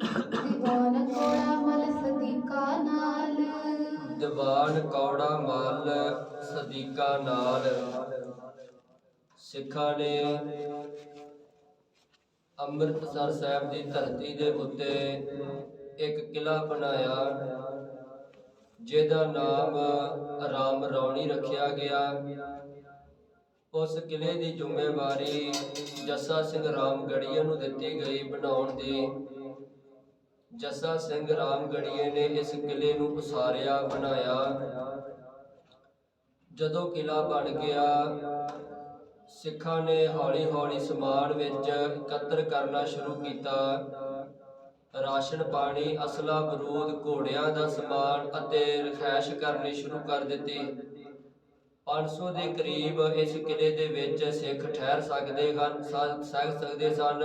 ਦੀਵਾਨ ਕੌੜਾ ਮਲ ਸਦੀਕਾ ਨਾਲ। ਦੀਵਾਨ ਕੌੜਾ ਮਲ ਸਦੀਕਾ ਨਾਲ। ਸਿੱਖਾਂ ਨੇ ਅੰਮ੍ਰਿਤਸਰ ਸਾਹਿਬ ਦੀ ਧਰਤੀ ਦੇ ਉੱਤੇ ਇੱਕ ਕਿਲਾ ਬਣਾਇਆ, ਜਿਹਦਾ ਨਾਮ ਰਾਮ ਰੌਣੀ ਰੱਖਿਆ ਗਿਆ। ਉਸ ਕਿਲੇ ਦੀ ਜ਼ਿੰਮੇਵਾਰੀ ਜੱਸਾ ਸਿੰਘ ਰਾਮਗੜੀਏ ਨੂੰ ਦਿੱਤੀ ਗਈ ਬਣਾਉਣ ਦੀ। ਜੱਸਾ ਸਿੰਘ ਰਾਮਗੜੀਏ ਨੇ ਇਸ ਕਿਲੇ ਨੂੰ ਉਸਾਰਿਆ, ਬਣਾਇਆ। ਜਦੋਂ ਕਿਲਾ ਬਣ ਗਿਆ, ਸਿੱਖਾਂ ਨੇ ਹੌਲੀ ਹੌਲੀ ਸਮਾਨ ਵਿੱਚ ਇਕੱਤਰ ਕਰਨਾ ਸ਼ੁਰੂ ਕੀਤਾ। ਰਾਸ਼ਨ ਪਾਣੀ, ਅਸਲਾ, ਬਰੂਦ, ਘੋੜਿਆਂ ਦਾ ਸਮਾਨ ਅਤੇ ਰਿਹਾਇਸ਼ ਕਰਨੀ ਸ਼ੁਰੂ ਕਰ ਦਿੱਤੀ। 500 ਦੇ ਕਰੀਬ ਇਸ ਕਿਲੇ ਦੇ ਵਿੱਚ ਸਿੱਖ ਠਹਿਰ ਸਕਦੇ ਸਨ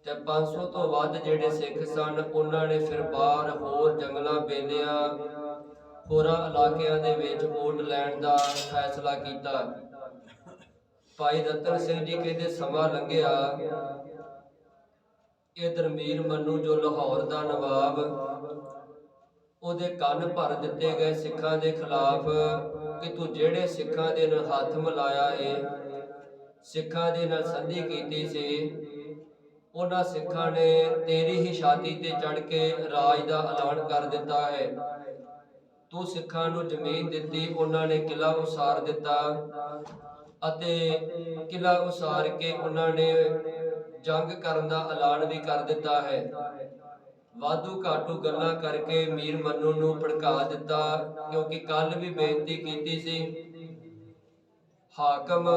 ਤੇ 500 ਤੋਂ ਵੱਧ ਜਿਹੜੇ ਸਿੱਖ ਸਨ ਉਹਨਾਂ ਨੇ ਫਿਰ ਬਾਹਰ ਹੋਰ ਜੰਗਲਾਂ, ਬੇਲਿਆਂ, ਹੋਰਾਂ ਇਲਾਕਿਆਂ ਦੇ ਵਿੱਚ ਵੋਟ ਲੈਣ ਦਾ ਫੈਸਲਾ ਕੀਤਾ। ਭਾਈ ਰਤਨ ਸਿੰਘ ਜੀ ਕਹਿੰਦੇ ਸਮਾਂ ਲੰਘਿਆ, ਇਧਰ ਮੀਰ ਮਨੂੰ ਜੋ ਲਾਹੌਰ ਦਾ ਨਵਾਬ, ਉਹਦੇ ਕੰਨ ਭਰ ਦਿੱਤੇ ਗਏ ਸਿੱਖਾਂ ਦੇ ਖਿਲਾਫ ਕਿ ਤੂੰ ਜਿਹੜੇ ਸਿੱਖਾਂ ਦੇ ਨਾਲ ਹੱਥ ਮਿਲਾਇਆ ਏ, ਸਿੱਖਾਂ ਦੇ ਨਾਲ ਸੰਧੀ ਕੀਤੀ ਸੀ, ਉਹਨਾਂ ਸਿੱਖਾਂ ਨੇ ਤੇਰੀ ਹੀ ਛਾਤੀ ਤੇ ਚੜ ਕੇ ਰਾਜ ਦਾ ਐਲਾਨ ਕਰ ਦਿੱਤਾ ਹੈ। ਤੂੰ ਸਿੱਖਾਂ ਨੂੰ ਜ਼ਮੀਨ ਦਿੱਤੀ, ਉਹਨਾਂ ਨੇ ਕਿਲਾ ਉਸਾਰ ਦਿੱਤਾ ਅਤੇ ਕਿਲਾ ਉਸਾਰ ਕੇ ਉਹਨਾਂ ਨੇ ਜੰਗ ਕਰਨ ਦਾ ਐਲਾਨ ਵੀ ਕਰ ਦਿੱਤਾ ਹੈ। ਵਾਧੂ ਘਾਟੂ ਗੱਲਾਂ ਕਰਕੇ ਮੀਰ ਮਨੂੰ ਨੂੰ ਭੜਕਾ ਦਿੱਤਾ, ਕਿਉਂਕਿ ਕੱਲ ਵੀ ਬੇਨਤੀ ਕੀਤੀ ਸੀ। ਹਾਕਮ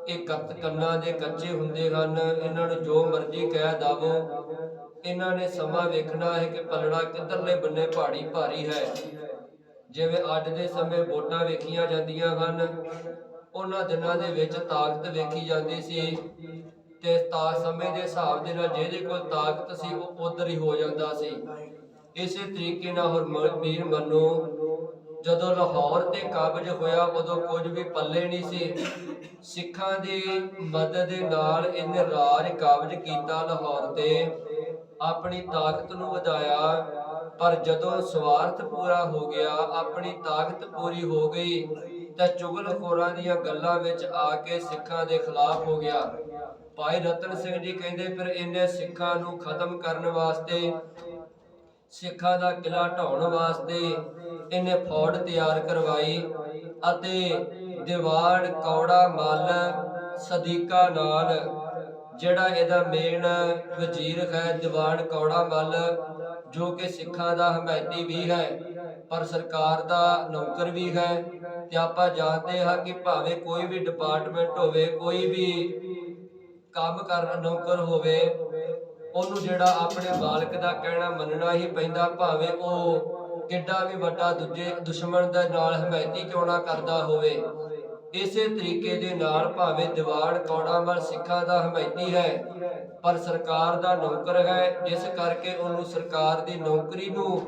ਇਹ ਕੰਨਾਂ ਦੇ ਕੱਚੇ ਹੁੰਦੇ ਹਨ, ਇਹਨਾਂ ਨੂੰ ਜੋ ਮਰਜ਼ੀ ਕਹਿ ਦਵੋ। ਇਹਨਾਂ ਨੇ ਸਮਾਂ ਵੇਖਣਾ ਹੈ ਕਿ ਪਲੜਾ ਕਿੱਧਰਲੇ ਬੰਨੇ ਪਹਾੜੀ ਭਾਰੀ ਹੈ। ਜਿਵੇਂ ਅੱਜ ਦੇ ਸਮੇਂ ਵੋਟਾਂ ਵੇਖੀਆਂ ਜਾਂਦੀਆਂ ਹਨ, ਉਹਨਾਂ ਦਿਨਾਂ ਦੇ ਵਿੱਚ ਤਾਕਤ ਵੇਖੀ ਜਾਂਦੀ ਸੀ ਤੇ ਸਮੇਂ ਦੇ ਹਿਸਾਬ ਦੇ ਨਾਲ ਜਿਹਦੇ ਕੋਲ ਤਾਕਤ ਸੀ ਉਹ ਉਧਰ ਹੀ ਹੋ ਜਾਂਦਾ ਸੀ। ਇਸੇ ਤਰੀਕੇ ਨਾਲ ਮੀਰ ਮਨੂੰ ਜਦੋਂ ਲਾਹੌਰ ਤੇ ਕਾਬਜ ਹੋਇਆ, ਉਦੋਂ ਕੁਝ ਵੀ ਪੱਲੇ ਨਹੀਂ ਸੀ। ਸਿੱਖਾਂ ਦੀ ਮਦਦ ਦੇ ਨਾਲ ਇਹਨੇ ਰਾਜ ਕਾਬਜ ਕੀਤਾ ਲਾਹੌਰ ਤੇ, ਆਪਣੀ ਤਾਕਤ ਨੂੰ ਵਧਾਇਆ। ਪਰ ਜਦੋਂ ਸਵਾਰਥ ਪੂਰਾ ਹੋ ਗਿਆ, ਆਪਣੀ ਤਾਕਤ ਪੂਰੀ ਹੋ ਗਈ ਤਾਂ ਚੁਗਲਖੋਰਾਂ ਦੀਆਂ ਗੱਲਾਂ ਵਿੱਚ ਆ ਕੇ ਸਿੱਖਾਂ ਦੇ ਖਿਲਾਫ ਹੋ ਗਿਆ। ਭਾਈ ਰਤਨ ਸਿੰਘ ਜੀ ਕਹਿੰਦੇ ਫਿਰ ਇਹਨੇ ਸਿੱਖਾਂ ਨੂੰ ਖਤਮ ਕਰਨ ਵਾਸਤੇ, ਸਿੱਖਾਂ ਦਾ ਕਿਲਾ ਢਾਉਣ ਵਾਸਤੇ ਇਹਨੇ ਫੌਜ ਤਿਆਰ ਕਰਵਾਈ ਅਤੇ ਦੀਵਾਨ ਕੌੜਾ ਮੱਲ ਸਦੀਕਾ ਨਾਲ, ਜਿਹੜਾ ਇਹਦਾ ਮੇਨ ਵਜ਼ੀਰ ਹੈ ਦੀਵਾਨ ਕੌੜਾ ਮੱਲ, ਜੋ ਕਿ ਸਿੱਖਾਂ ਦਾ ਹਮਾਇਤੀ ਵੀ ਹੈ ਪਰ ਸਰਕਾਰ ਦਾ ਨੌਕਰ ਵੀ ਹੈ। ਤੇ ਆਪਾਂ ਜਾਣਦੇ ਹਾਂ ਕਿ ਭਾਵੇਂ ਕੋਈ ਵੀ ਡਿਪਾਰਟਮੈਂਟ ਹੋਵੇ, ਕੋਈ ਵੀ ਕੰਮ ਕਰਨ ਨੌਕਰ ਹੋਵੇ, ਉਹਨੂੰ ਜਿਹੜਾ ਆਪਣੇ ਮਾਲਕ ਦਾ ਕਹਿਣਾ ਮੰਨਣਾ ਹੀ ਪੈਂਦਾ, ਭਾਵੇਂ ਉਹ ਕਿੱਡਾ ਵੀ ਵੱਡਾ ਦੂਜੇ ਦੁਸ਼ਮਣ ਦੇ ਨਾਲ ਹਮਾਇਤੀ ਕਿਉਂ ਨਾ ਕਰਦਾ ਹੋਵੇ। ਇਸੇ ਤਰੀਕੇ ਦੇ ਨਾਲ ਭਾਵੇਂ ਦੀਵਾਨ ਕੌੜਾ ਮੱਲ ਸਿੱਖਾਂ ਦਾ ਹਮਾਇਤੀ ਹੈ ਪਰ ਸਰਕਾਰ ਦਾ ਨੌਕਰ ਹੈ, ਜਿਸ ਕਰਕੇ ਉਹਨੂੰ ਸਰਕਾਰ ਦੀ ਨੌਕਰੀ ਨੂੰ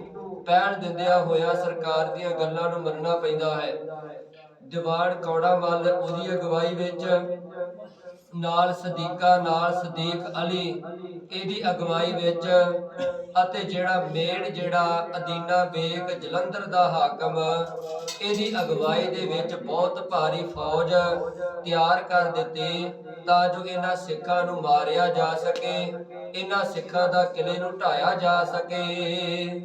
ਪਹਿਲ ਦਿੰਦਿਆਂ ਹੋਇਆ ਸਰਕਾਰ ਦੀਆਂ ਗੱਲਾਂ ਨੂੰ ਮੰਨਣਾ ਪੈਂਦਾ ਹੈ। ਦੀਵਾਨ ਕੌੜਾ ਮੱਲ ਉਹਦੀ ਅਗਵਾਈ ਵਿੱਚ ਨਾਲ ਸਦੀਕਾ, ਨਾਲ ਸਦੀਕ ਅਲੀ ਇਹਦੀ ਅਗਵਾਈ ਵਿੱਚ, ਅਤੇ ਜਿਹੜਾ ਅਦੀਨਾ ਬੇਗ ਜਲੰਧਰ ਦਾ ਹਾਕਮ, ਇਹਦੀ ਅਗਵਾਈ ਦੇ ਵਿੱਚ ਬਹੁਤ ਭਾਰੀ ਫੌਜ ਤਿਆਰ ਕਰ ਦਿੱਤੀ ਤਾਂ ਜੋ ਇਹਨਾਂ ਸਿੱਖਾਂ ਨੂੰ ਮਾਰਿਆ ਜਾ ਸਕੇ, ਇਹਨਾਂ ਸਿੱਖਾਂ ਦਾ ਕਿਲੇ ਨੂੰ ਢਾਇਆ ਜਾ ਸਕੇ।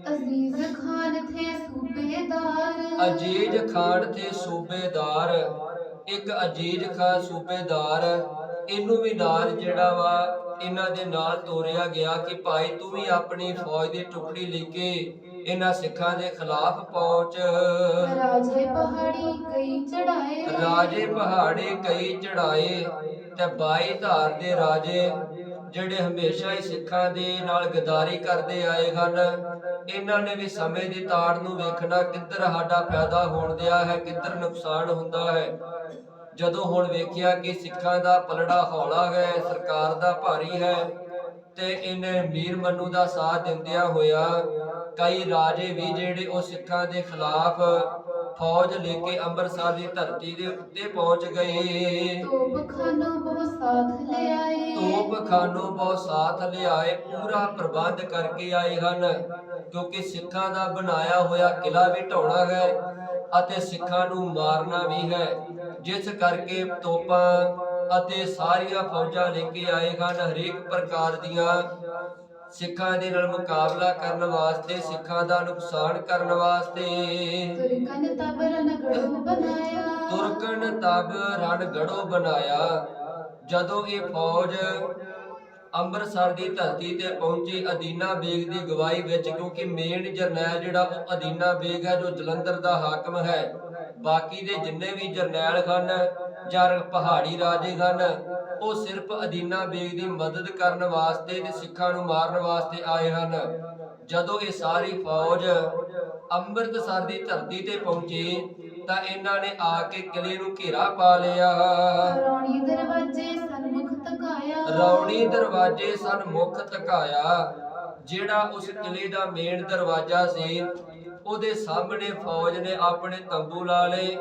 ਅਜ਼ੀਜ਼ ਖਾਨ ਥੇ ਸੂਬੇਦਾਰ, ਅਜੀਜ਼ ਖਾਨ ਥੇ ਸੂਬੇਦਾਰ, ਇੱਕ ਅਜੀਜ਼ ਖਾਨ ਸੂਬੇਦਾਰ, ਇਹਨੂੰ ਵੀ ਨਾਲ ਜਿਹੜਾ ਵਾ ਇਹਨਾਂ ਦੇ ਨਾਲ ਤੋਰਿਆ ਗਿਆ ਕਿ ਭਾਈ ਤੂੰ ਵੀ ਆਪਣੀ ਫੌਜ ਦੀ ਟੁਕੜੀ ਲੈ ਕੇ ਇਹਨਾਂ ਸਿੱਖਾਂ ਦੇ ਖਿਲਾਫ ਪਹੁੰਚ। ਰਾਜੇ ਪਹਾੜੀ ਕਈ ਚੜਾਏ, ਰਾਜੇ ਪਹਾੜੇ ਕਈ ਚੜਾਏ ਤੇ 22 ਧਾਰ ਦੇ ਰਾਜੇ ਜਿਹੜੇ ਹਮੇਸ਼ਾ ਹੀ ਸਿੱਖਾਂ ਦੇ ਨਾਲ ਗਦਾਰੀ ਕਰਦੇ ਆਏ ਹਨ, ਇਹਨਾਂ ਨੇ ਵੀ ਸਮੇਂ ਦੀ ਤਾੜ ਨੂੰ ਵੇਖਣਾ, ਕਿੱਧਰ ਸਾਡਾ ਫਾਇਦਾ ਹੋਣ ਦਿਆ ਹੈ, ਕਿੱਧਰ ਨੁਕਸਾਨ ਹੁੰਦਾ ਹੈ। ਜਦੋਂ ਹੁਣ ਵੇਖਿਆ ਕਿ ਸਿੱਖਾਂ ਦਾ ਪਲੜਾ ਹੌਲਾ ਹੈ, ਸਰਕਾਰ ਦਾ ਭਾਰੀ ਹੈ, ਤੇ ਇਹਨੇ ਮੀਰ ਮਨੂੰ ਦਾ ਸਾਥ ਦਿੰਦਿਆਂ ਹੋਇਆ ਕਈ ਰਾਜੇ ਵੀ ਜਿਹੜੇ ਉਹ ਸਿੱਖਾਂ ਦੇ ਖਿਲਾਫ ਫੌਜ ਲੈ ਕੇ ਅੰਮ੍ਰਿਤਸਰ ਦੀ ਧਰਤੀ ਦੇ ਉੱਤੇ ਪਹੁੰਚ ਗਏ। ਤੋਪਖਾਨੋਂ ਬਹੁ ਸਾਥ ਲਿਆਏ। ਤੋਪਖਾਨੋਂ ਬਹੁਤ ਸਾਥ ਲਿਆਏ, ਪੂਰਾ ਪ੍ਰਬੰਧ ਕਰਕੇ ਆਏ ਹਨ, ਕਿਉਂਕਿ ਸਿੱਖਾਂ ਦਾ ਬਣਾਇਆ ਹੋਇਆ ਕਿਲਾ ਵੀ ਢਾਉਣਾ ਹੈ ਅਤੇ ਸਿੱਖਾਂ ਨੂੰ ਮਾਰਨਾ ਵੀ ਹੈ। ਜਿਸ ਕਰਕੇ ਤੋਪਾਂ ਅਤੇ ਸਾਰੀਆਂ ਫੌਜਾਂ ਲੈ ਕੇ ਆਏ ਹਨ, ਹਰੇਕ ਪ੍ਰਕਾਰ ਦੀਆਂ ਸਿੱਖਾਂ ਦੇ ਨਾਲ ਮੁਕਾਬਲਾ ਕਰਨ ਵਾਸਤੇ, ਸਿੱਖਾਂ ਦਾ ਨੁਕਸਾਨ ਕਰਨ ਵਾਸਤੇ। ਤੁਰਕਨ ਤਬ ਰਣਗੜ੍ਹੋ ਬਣਾਇਆ। ਤੁਰਕਨ ਤਬ ਰਣਗੜ੍ਹੋ ਬਣਾਇਆ। ਜਦੋਂ ਇਹ ਫੌਜ ਅੰਮ੍ਰਿਤਸਰ ਦੀ ਧਰਤੀ ਤੇ ਪਹੁੰਚੀ ਅਦੀਨਾ ਬੇਗ ਦੀ ਅਗਵਾਈ ਵਿੱਚ, ਕਿਉਂਕਿ ਮੇਨ ਜਰਨੈਲ ਜਿਹੜਾ ਉਹ ਅਦੀਨਾ ਬੇਗ ਹੈ, ਜੋ ਜਲੰਧਰ ਦਾ ਹਾਕਮ ਹੈ। ਬਾਕੀ ਦੇ ਜਿੰਨੇ ਵੀ ਜਰਨੈਲ ਹਨ ਜਾਂ ਪਹਾੜੀ ਰਾਜੇ ਹਨ, ਉਹ ਸਿਰਫ ਅਦੀਨਾ ਬੇਗ ਦੀ ਮਦਦ ਕਰਨ ਵਾਸਤੇ ਤੇ ਸਿੱਖਾਂ ਨੂੰ ਮਾਰਨ ਵਾਸਤੇ ਆਏ ਹਨ। ਜਦੋਂ ਇਹ ਸਾਰੀ ਫੌਜ ਅੰਮ੍ਰਿਤਸਰ ਦੀ ਧਰਤੀ ਤੇ ਪਹੁੰਚੀ ਤਾਂ ਇਹਨਾਂ ਨੇ ਆ ਕੇ ਕਿਲੇ ਨੂੰ ਘੇਰਾ ਪਾ ਲਿਆ। ਰੌਣੀ ਦਰਵਾਜ਼ੇ ਸਨਮੁਖ ਤਕਾਇਆ। ਰੌਣੀ ਦਰਵਾਜ਼ੇ ਸਨਮੁਖ ਤਕਾਇਆ। ਜਿਹੜਾ ਉਸ ਕਿਲੇ ਦਾ ਮੇਨ ਦਰਵਾਜ਼ਾ ਸੀ, ਉਹਦੇ ਸਾਹਮਣੇ ਫੌਜ ਨੇ ਆਪਣੇ ਤੰਬੂ ਲਾ ਲਏ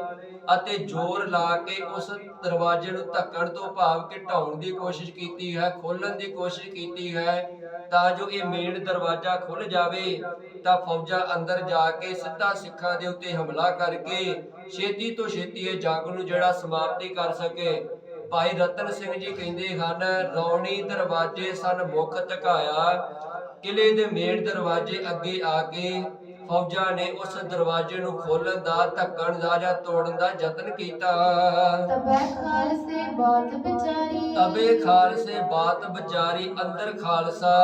ਅਤੇ ਜ਼ੋਰ ਲਾ ਕੇ ਉਸ ਦਰਵਾਜ਼ੇ ਨੂੰ ਧੱਕਣ ਤੋਂ ਭਾਵ ਕਿ ਢਾਉਣ ਦੀ ਕੋਸ਼ਿਸ਼ ਕੀਤੀ ਹੈ, ਖੋਲਣ ਦੀ ਕੋਸ਼ਿਸ਼ ਕੀਤੀ ਹੈ, ਤਾਂ ਜੋ ਇਹ ਮੇਨ ਦਰਵਾਜ਼ਾ ਖੁੱਲ ਜਾਵੇ ਤਾਂ ਫੌਜਾਂ ਅੰਦਰ ਜਾ ਕੇ ਸਿੱਧਾ ਸਿੱਖਾਂ ਦੇ ਉੱਤੇ ਹਮਲਾ ਕਰਕੇ ਛੇਤੀ ਤੋਂ ਛੇਤੀ ਇਹ ਜੰਗ ਨੂੰ ਜਿਹੜਾ ਸਮਾਪਤੀ ਕਰ ਸਕੇ। ਭਾਈ ਰਤਨ ਸਿੰਘ ਜੀ ਕਹਿੰਦੇ ਹਨ, ਰੌਣੀ ਦਰਵਾਜ਼ੇ ਸਨਮੁਖ ਧਕਾਇਆ। ਕਿਲੇ ਦੇ ਮੇਨ ਦਰਵਾਜ਼ੇ ਅੱਗੇ ਆ ਕੇ ਫੌਜਾਂ ਨੇ ਉਸ ਦਰਵਾਜ਼ੇ ਨੂੰ ਖੋਲਣ ਦਾ, ਧੱਕਣ ਦਾ ਜਾਂ ਤੋੜਨ ਦਾ ਯਤਨ ਕੀਤਾ। ਤਬੇ ਖਾਲਸੇ ਬਾਤ ਵਿਚਾਰੀ। ਤਬੇ ਖਾਲਸੇ ਬਾਤ ਵਿਚਾਰੀ। ਅੰਦਰ ਖਾਲਸਾ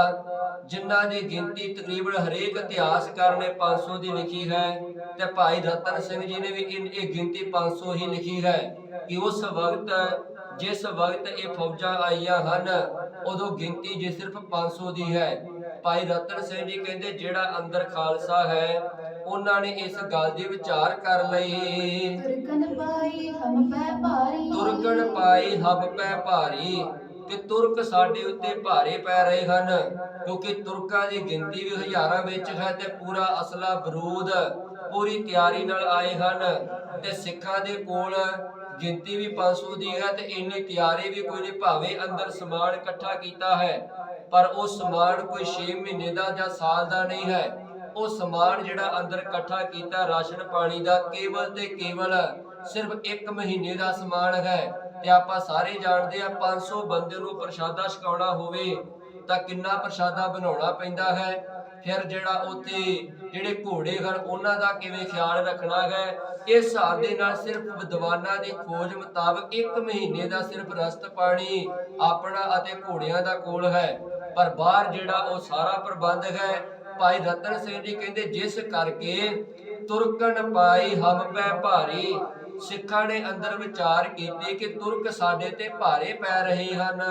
ਜਿਨ੍ਹਾਂ ਦੀ ਗਿਣਤੀ ਤਕਰੀਬਨ ਹਰੇਕ ਇਤਿਹਾਸਕਾਰ ਨੇ 500 ਦੀ ਲਿਖੀ ਹੈ, ਤੇ ਭਾਈ ਰਤਨ ਸਿੰਘ ਜੀ ਨੇ ਵੀ ਇਹ ਗਿਣਤੀ 500 ਹੀ ਲਿਖੀ ਹੈ ਕਿ ਉਸ ਵਕਤ ਜਿਸ ਵਕਤ ਇਹ ਫੌਜਾਂ ਆਈਆਂ ਹਨ ਉਦੋਂ ਗਿਣਤੀ ਜੇ ਸਿਰਫ 500 ਦੀ ਹੈ। ਭਾਈ ਰਤਨ ਸਿੰਘ ਜੀ ਕਹਿੰਦੇ ਜਿਹੜਾ ਅੰਦਰ ਖਾਲਸਾ ਹੈ ਉਹਨਾਂ ਨੇ ਇਸ ਗੱਲ ਦੀ ਵਿਚਾਰ ਕਰ ਲਈ। ਤੁਰਕਨ ਪਾਈ ਹਮ ਪੈ ਭਾਰੀ। ਤੁਰਕਨ ਪਾਈ ਹਮ ਪੈ ਭਾਰੀ, ਕਿ ਤੁਰਕ ਸਾਡੇ ਉੱਤੇ ਭਾਰੇ ਪੈ ਰਹੇ ਹਨ, ਕਿਉਂਕਿ ਤੁਰਕਾਂ ਦੀ ਗਿਣਤੀ ਵੀ ਹਜ਼ਾਰਾਂ ਵਿੱਚ ਹੈ ਤੇ ਪੂਰਾ ਅਸਲਾ ਬਰੂਦ ਪੂਰੀ ਤਿਆਰੀ ਨਾਲ ਆਏ ਹਨ, ਤੇ ਸਿੱਖਾਂ ਦੇ ਕੋਲ ਗਿਣਤੀ ਵੀ 500 ਦੀ ਹੈ ਤੇ ਇੰਨੀ ਤਿਆਰੀ ਵੀ ਕੋਈ ਨਹੀਂ। ਭਾਵੇਂ ਅੰਦਰ ਸਮਾਨ ਇਕੱਠਾ ਕੀਤਾ ਹੈ ਪਰ ਉਹ ਸਮਾਨ ਕੋਈ 6 ਮਹੀਨੇ ਦਾ ਜਾਂ ਸਾਲ ਦਾ ਨਹੀਂ ਹੈ। ਉਹ ਸਮਾਨ ਜਿਹੜਾ ਅੰਦਰ ਇਕੱਠਾ ਕੀਤਾ ਰਾਸ਼ਨ ਪਾਣੀ ਦਾ, ਕੇਵਲ ਤੇ ਕੇਵਲ ਸਿਰਫ 1 ਮਹੀਨੇ ਦਾ ਸਮਾਨ ਹੈ। ਤੇ ਆਪਾਂ ਸਾਰੇ ਜਾਣਦੇ ਆ 500 ਬੰਦੇ ਨੂੰ ਪ੍ਰਸ਼ਾਦਾ ਛਕਾਉਣਾ ਹੋਵੇ ਤਾਂ ਕਿੰਨਾ ਪ੍ਰਸ਼ਾਦਾ ਬਣਾਉਣਾ ਪੈਂਦਾ ਹੈ। ਫਿਰ ਜਿਹੜਾ ਉੱਥੇ ਜਿਹੜੇ ਘੋੜੇ ਹਨ ਉਹਨਾਂ ਦਾ ਕਿਵੇਂ ਖਿਆਲ ਰੱਖਣਾ ਹੈ। ਇਸ ਹਿਸਾਬ ਦੇ ਨਾਲ ਸਿਰਫ ਵਿਦਵਾਨਾਂ ਦੀ ਖੋਜ ਮੁਤਾਬਕ 1 ਮਹੀਨੇ ਦਾ ਸਿਰਫ ਰਸਤ ਪਾਣੀ ਆਪਣਾ ਅਤੇ ਘੋੜਿਆਂ ਦਾ ਕੋਲ ਹੈ, ਪਰ ਬਾਹਰ ਜਿਹੜਾ ਉਹ ਸਾਰਾ ਪ੍ਰਬੰਧ ਹੈ। ਭਾਈ ਰਤਨ ਸਿੰਘ ਜੀ ਕਹਿੰਦੇ ਜਿਸ ਕਰਕੇ ਤੁਰਕਨ ਪਾਈ ਹਮ ਪੈ ਭਾਰੀ, ਸਿੱਖਾਂ ਨੇ ਅੰਦਰ ਵਿਚਾਰ ਕੀਤੀ ਕਿ ਤੁਰਕ ਸਾਡੇ ਤੇ ਭਾਰੇ ਪੈ ਰਹੇ ਹਨ।